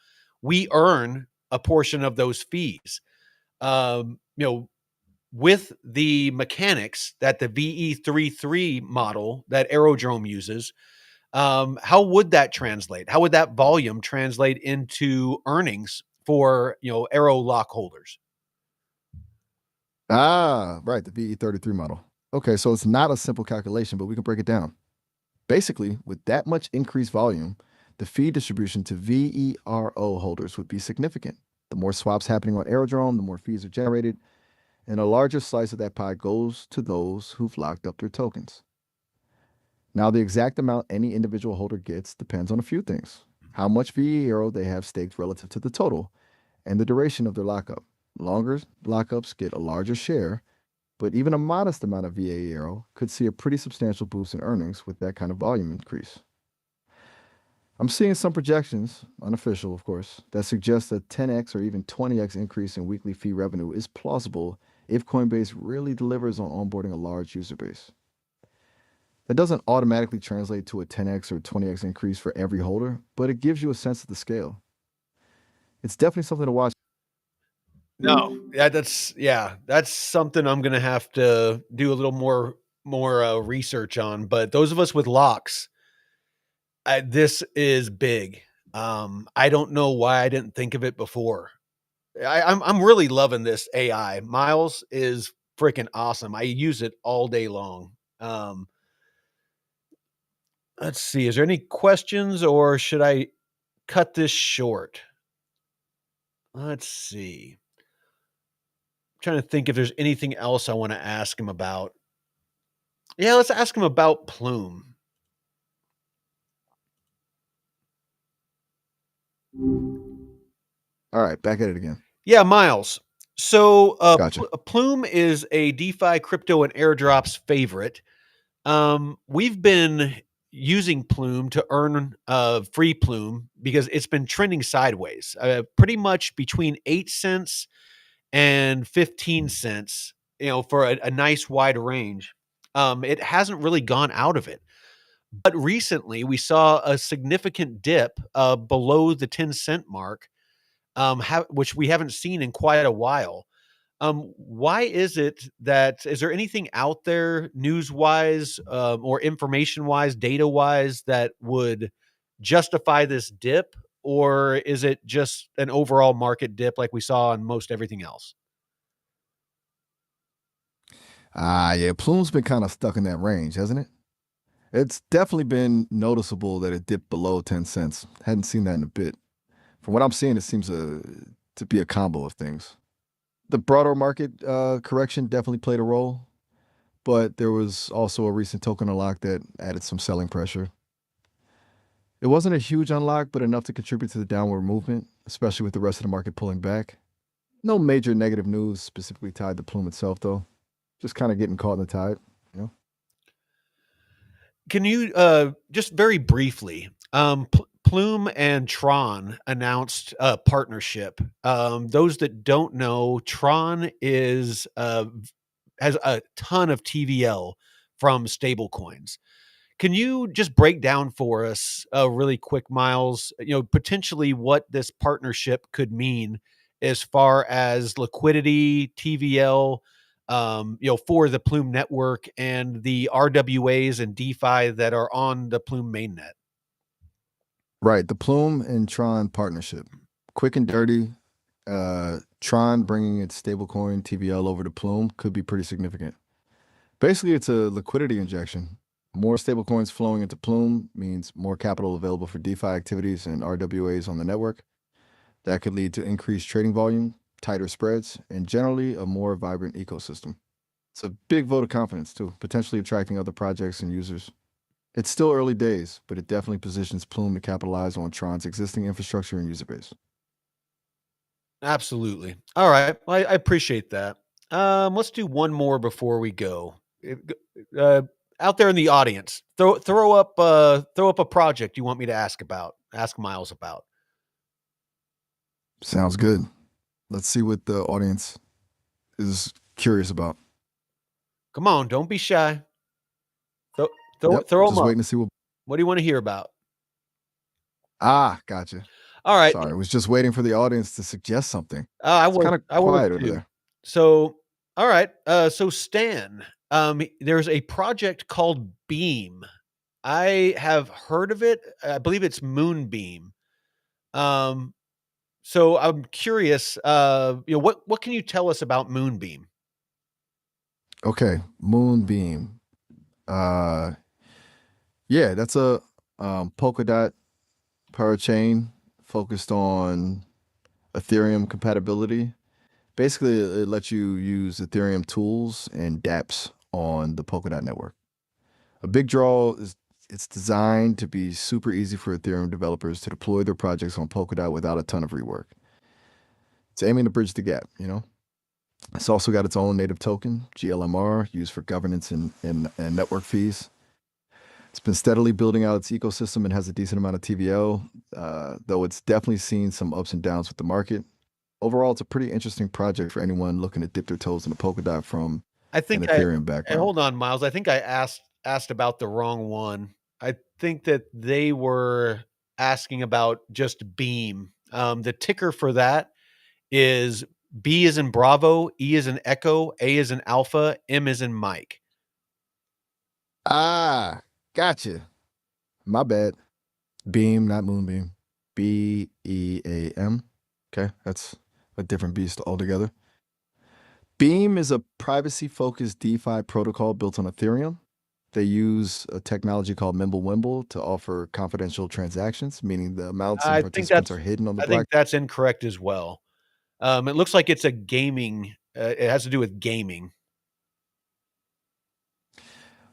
we earn a portion of those fees. Um, you know, with the mechanics that the VE33 model that Aerodrome uses, how would that translate? How would that volume translate into earnings for Aero lock holders? Ah, right, the VE33 model. Okay, so it's not a simple calculation, but we can break it down. Basically, with that much increased volume, the fee distribution to VERO holders would be significant. The more swaps happening on Aerodrome, the more fees are generated, and a larger slice of that pie goes to those who've locked up their tokens. Now, the exact amount any individual holder gets depends on a few things: how much VERO they have staked relative to the total, and the duration of their lockup. Longer lockups get a larger share, but even a modest amount of VERO could see a pretty substantial boost in earnings with that kind of volume increase. I'm seeing some projections, unofficial of course, that suggest a 10x or even 20x increase in weekly fee revenue is plausible if Coinbase really delivers on onboarding a large user base. That doesn't automatically translate to a 10x or 20x increase for every holder, but it gives you a sense of the scale. It's definitely something to watch. No, that's something I'm gonna have to do a little more research on. But those of us with locks, this is big. I don't know why I didn't think of it before. I'm really loving this AI. Miles is freaking awesome. I use it all day long. Let's see. Is there any questions, or should I cut this short? Let's see. I'm trying to think if there's anything else I want to ask him about. Yeah, let's ask him about Plume. All right, back at it again. Yeah, Miles. So, Gotcha. Plume is a DeFi crypto and airdrops favorite. We've been using Plume to earn free Plume because it's been trending sideways, pretty much between 8 cents and 15 cents, for a nice wide range. It hasn't really gone out of it. But recently we saw a significant dip below the 10-cent mark, which we haven't seen in quite a while. Why is there anything out there news wise, or information wise, data wise, that would justify this dip? Or is it just an overall market dip like we saw on most everything else? Ah, yeah, Plume's been kind of stuck in that range, hasn't it? It's definitely been noticeable that it dipped below 10 cents. Hadn't seen that in a bit. From what I'm seeing, it seems to be a combo of things. The broader market correction definitely played a role, but there was also a recent token unlock that added some selling pressure. It wasn't a huge unlock, but enough to contribute to the downward movement, especially with the rest of the market pulling back. No major negative news specifically tied to Plume itself, though. Just kind of getting caught in the tide, you know? Can you just very briefly, Plume and Tron announced a partnership. Those that don't know, Tron has a ton of TVL from stablecoins. Can you just break down for us, really quick, Miles, potentially what this partnership could mean as far as liquidity, TVL, for the Plume network and the RWAs and DeFi that are on the Plume mainnet? Right, the Plume and Tron partnership. Quick and dirty. Tron bringing its stablecoin TVL over to Plume could be pretty significant. Basically, it's a liquidity injection. More stablecoins flowing into Plume means more capital available for DeFi activities and RWAs on the network. That could lead to increased trading volume, tighter spreads, and generally a more vibrant ecosystem. It's a big vote of confidence too, potentially attracting other projects and users. It's still early days, but it definitely positions Plume to capitalize on Tron's existing infrastructure and user base. Absolutely. All right. I appreciate that. Let's do one more before we go. Uh, out there in the audience, throw up a project you want me to ask Miles about. Sounds good. Let's see what the audience is curious about. Come on, don't be shy. Throw Yep, throw them just up. waiting to see what. What do you want to hear about? Gotcha. All right. Sorry, I was just waiting for the audience to suggest something. It's kind of I was quiet over too. there. So, all right. So Stan, there's a project called Beam. I have heard of it. I believe it's Moonbeam. Um, so I'm curious. What can you tell us about Moonbeam? Okay, Moonbeam. Uh, yeah, that's a Polkadot parachain focused on Ethereum compatibility. Basically, it lets you use Ethereum tools and dApps on the Polkadot network. A big draw is it's designed to be super easy for Ethereum developers to deploy their projects on Polkadot without a ton of rework. It's aiming to bridge the gap, you know? It's also got its own native token, GLMR, used for governance and network fees. It's been steadily building out its ecosystem and has a decent amount of TVL, though it's definitely seen some ups and downs with the market. Overall, it's a pretty interesting project for anyone looking to dip their toes into Polkadot from I an think I Ethereum Hey, background. hold on, Miles. I think I asked about the wrong one. I think that they were asking about just Beam. The ticker for that is B is in Bravo, E is in Echo, A is in Alpha, M is in Mike. Ah, gotcha. My bad. Beam, not Moonbeam. BEAM. Okay, that's a different beast altogether. Beam is a privacy focused DeFi protocol built on Ethereum. They use a technology called Mimblewimble to offer confidential transactions, meaning the amounts and I think participants that's are hidden on the I think block. that's incorrect as well. It looks like it's a gaming. It has to do with gaming.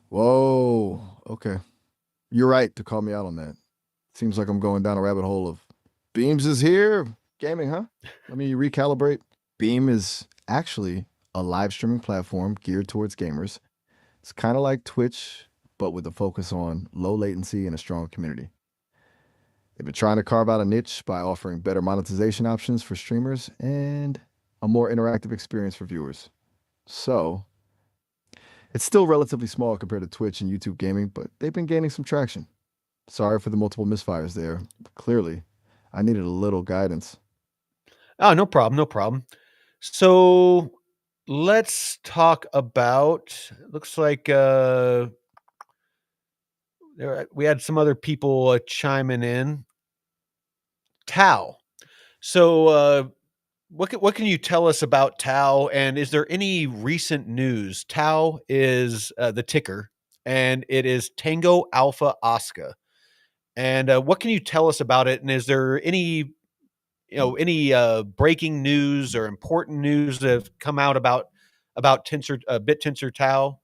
Whoa. Okay. You're right to call me out on that. Seems like I'm going down a rabbit hole of Beams is here. Gaming, huh? Let me recalibrate. Beam is actually a live streaming platform geared towards gamers. It's kind of like Twitch, but with a focus on low latency and a strong community. They've been trying to carve out a niche by offering better monetization options for streamers and a more interactive experience for viewers. So, it's still relatively small compared to Twitch and YouTube gaming, but they've been gaining some traction. Sorry for the multiple misfires there. Clearly, I needed a little guidance. Oh, no problem, no problem. So let's talk about. Looks like we had some other people chiming in. Tau. So what can you tell us about Tau? And is there any recent news? Tau is the ticker, and it is Tango Alpha Oscar. And what can you tell us about it? And is there any breaking news or important news that have come out about Tensor BitTensor Tau?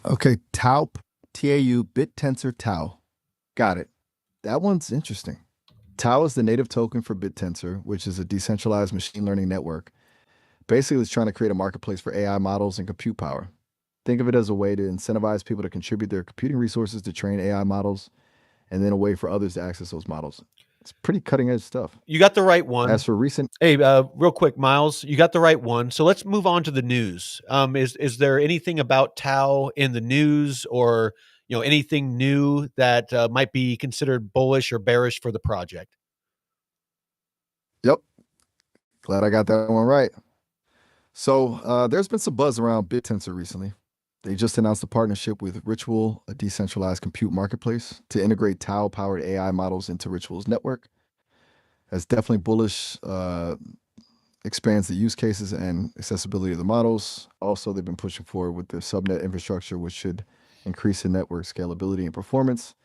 Okay, Taup, TAU, BitTensor Tau. Got it. That one's interesting. Tau is the native token for BitTensor, which is a decentralized machine learning network. Basically, it's trying to create a marketplace for AI models and compute power. Think of it as a way to incentivize people to contribute their computing resources to train AI models, and then a way for others to access those models. It's pretty cutting edge stuff. You got the right As one. for recent, Hey, real quick, Miles, you got the right one. So let's move on to the news. Is there anything about Tau in the news, or anything new that might be considered bullish or bearish for the project? yep, glad I got that one right. So there's been some buzz around BitTensor recently. They just announced a partnership with Ritual, a decentralized compute marketplace, to integrate Tau-powered AI models into Ritual's network. That's definitely bullish. Expands the use cases and accessibility of the models. Also, they've been pushing forward with their subnet infrastructure, which should increase the network scalability and performance.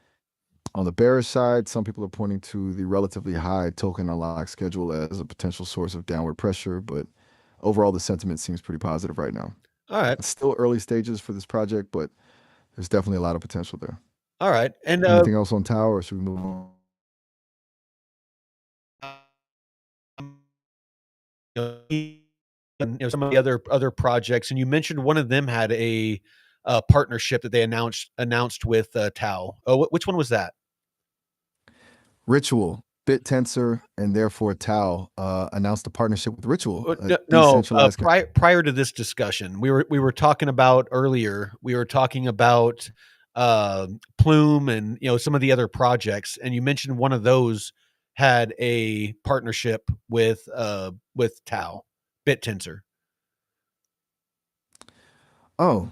On the bearish side, some people are pointing to the relatively high token unlock schedule as a potential source of downward pressure, but overall the sentiment seems pretty positive right now. All right. It's still early stages for this project, but there's definitely a lot of potential there. All right. And Anything else on Tau, or should we move on? some of the other projects, and you mentioned one of them had a partnership that they announced with Tau. Oh, which one was that? Ritual, BitTensor, and therefore Tau announced a partnership with Ritual, a No, decentralized. prior to this discussion, we were talking about earlier. We were talking about Plume and some of the other projects, and you mentioned one of those had a partnership with Tau, BitTensor. Oh,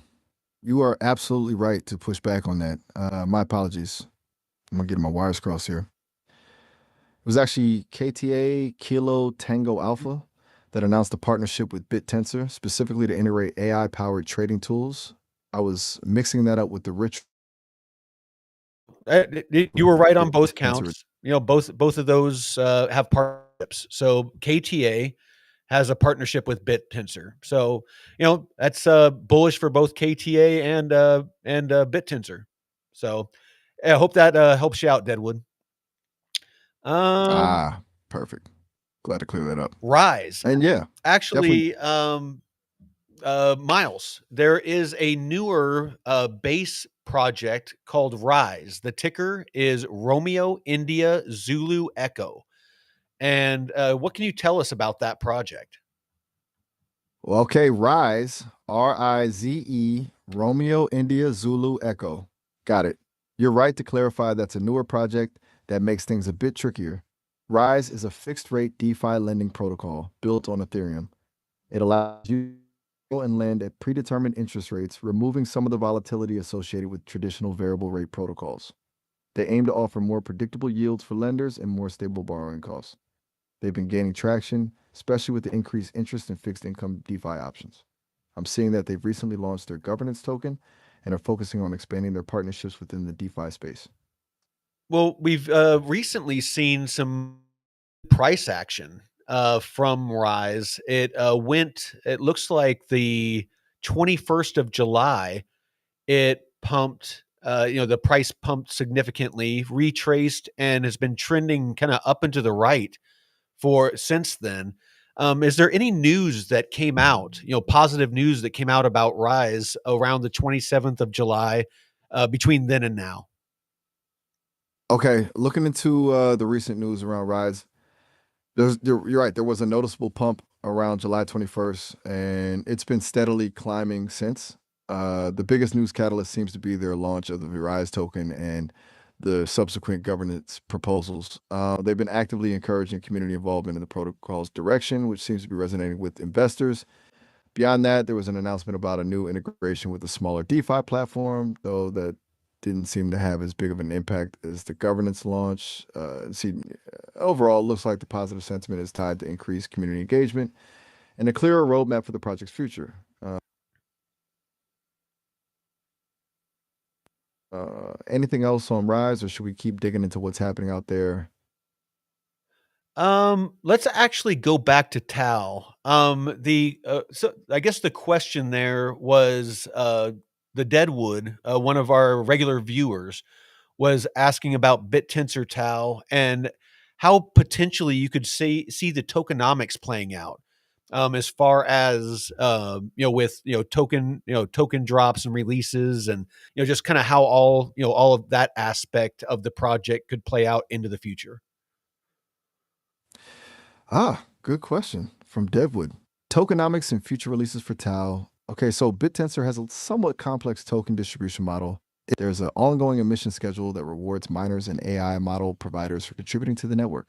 you are absolutely right to push back on that. My apologies. I'm gonna get my wires crossed here. It was actually KTA Kilo Tango Alpha that announced a partnership with BitTensor specifically to integrate AI-powered trading tools. I was mixing that up with the rich. You were right on both BitTensor. counts. Both of those have partnerships. So KTA has a partnership with BitTensor. So that's bullish for both KTA and BitTensor. So I hope that helps you out, Deadwood. Perfect. Glad to clear that up. Rise. And yeah, definitely. Actually, Miles, there is a newer base project called Rise. The ticker is Romeo India Zulu Echo. And what can you tell us about that project? Well, okay, Rise, RIZE, Romeo India Zulu Echo. Got it. You're right to clarify that's a newer project that makes things a bit trickier. Rise is a fixed rate DeFi lending protocol built on Ethereum. It allows you to borrow and lend at predetermined interest rates, removing some of the volatility associated with traditional variable rate protocols. They aim to offer more predictable yields for lenders and more stable borrowing costs. They've been gaining traction, especially with the increased interest in fixed income DeFi options. I'm seeing that they've recently launched their governance token and are focusing on expanding their partnerships within the DeFi space. Well, we've recently seen some price action from Rise. It looks like the 21st of July, it pumped, the price pumped significantly, retraced, and has been trending kind of up and to the right for since then. Is there any news that came out, positive news that came out about Rise around the 27th of July between then and now? Okay, looking into the recent news around Rise, you're right. There was a noticeable pump around July 21st, and it's been steadily climbing since. The biggest news catalyst seems to be their launch of the Rise token and the subsequent governance proposals. They've been actively encouraging community involvement in the protocol's direction, which seems to be resonating with investors. Beyond that, there was an announcement about a new integration with a smaller DeFi platform, though that didn't seem to have as big of an impact as the governance launch. Overall, it looks like the positive sentiment is tied to increased community engagement and a clearer roadmap for the project's future. Anything else on Rise, or should we keep digging into what's happening out there? Let's actually go back to Tal. So I guess the question there was the Deadwood, one of our regular viewers, was asking about BitTensor Tal and how potentially you could see the tokenomics playing out. As far as with token drops and releases, and just kind of how all of that aspect of the project could play out into the future. Good question from Devwood. Tokenomics and future releases for Tau. Okay, so BitTensor has a somewhat complex token distribution model. There's an ongoing emission schedule that rewards miners and AI model providers for contributing to the network.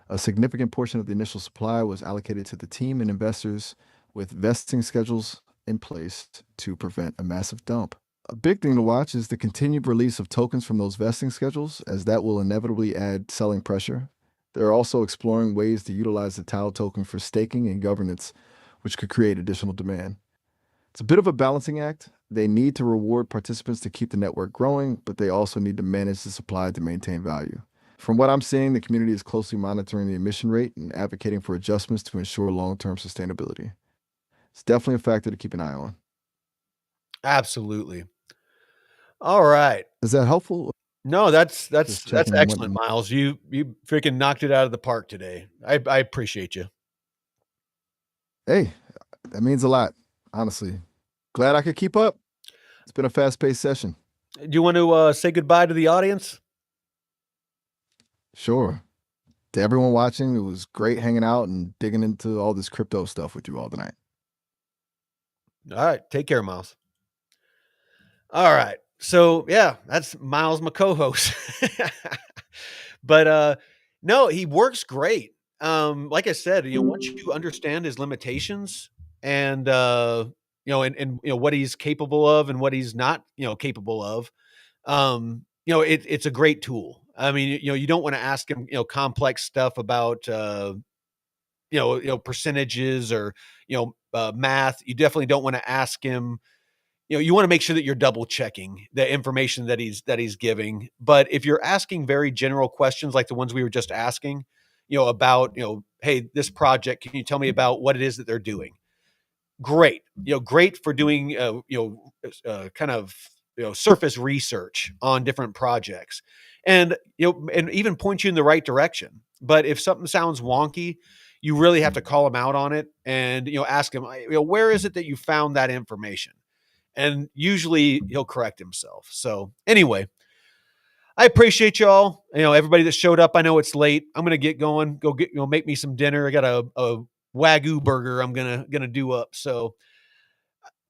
A significant portion of the initial supply was allocated to the team and investors with vesting schedules in place to prevent a massive dump. A big thing to watch is the continued release of tokens from those vesting schedules, as that will inevitably add selling pressure. They're also exploring ways to utilize the Tau token for staking and governance, which could create additional demand. It's a bit of a balancing act. They need to reward participants to keep the network growing, but they also need to manage the supply to maintain value. From what I'm seeing, the community is closely monitoring the emission rate and advocating for adjustments to ensure long-term sustainability. It's definitely a factor to keep an eye on. Absolutely. All right. Is that helpful? No, Just that's checking in. excellent, Miles. You freaking knocked it out of the park today. I appreciate you. Hey, that means a lot, honestly. Glad I could keep up. It's been a fast-paced session. Do you want to say goodbye to the audience? Sure. To everyone watching, it was great hanging out and digging into all this crypto stuff with you all tonight. All right. Take care, Miles. All right. So yeah, that's Miles, my co-host. But no, he works great. Like I said, once you understand his limitations and and what he's capable of and what he's not, capable of, it's a great tool. I mean, you don't want to ask him, complex stuff about percentages or math. You definitely don't want to ask him. You want to make sure that you're double checking the information that he's giving. But if you're asking very general questions like the ones we were just asking, about, hey, this project, can you tell me about what it is that they're doing? Great. Great for doing, kind of, surface research on different projects and, and even point you in the right direction. But if something sounds wonky, you really have to call him out on it and, ask him, where is it that you found that information? And usually he'll correct himself. So anyway, I appreciate y'all. Everybody that showed up. I know it's late. I'm gonna get going. Go get make me some dinner. I got a wagyu burger. I'm gonna do up. So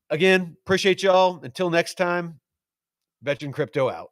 again, appreciate y'all. Until next time, Veteran Crypto out.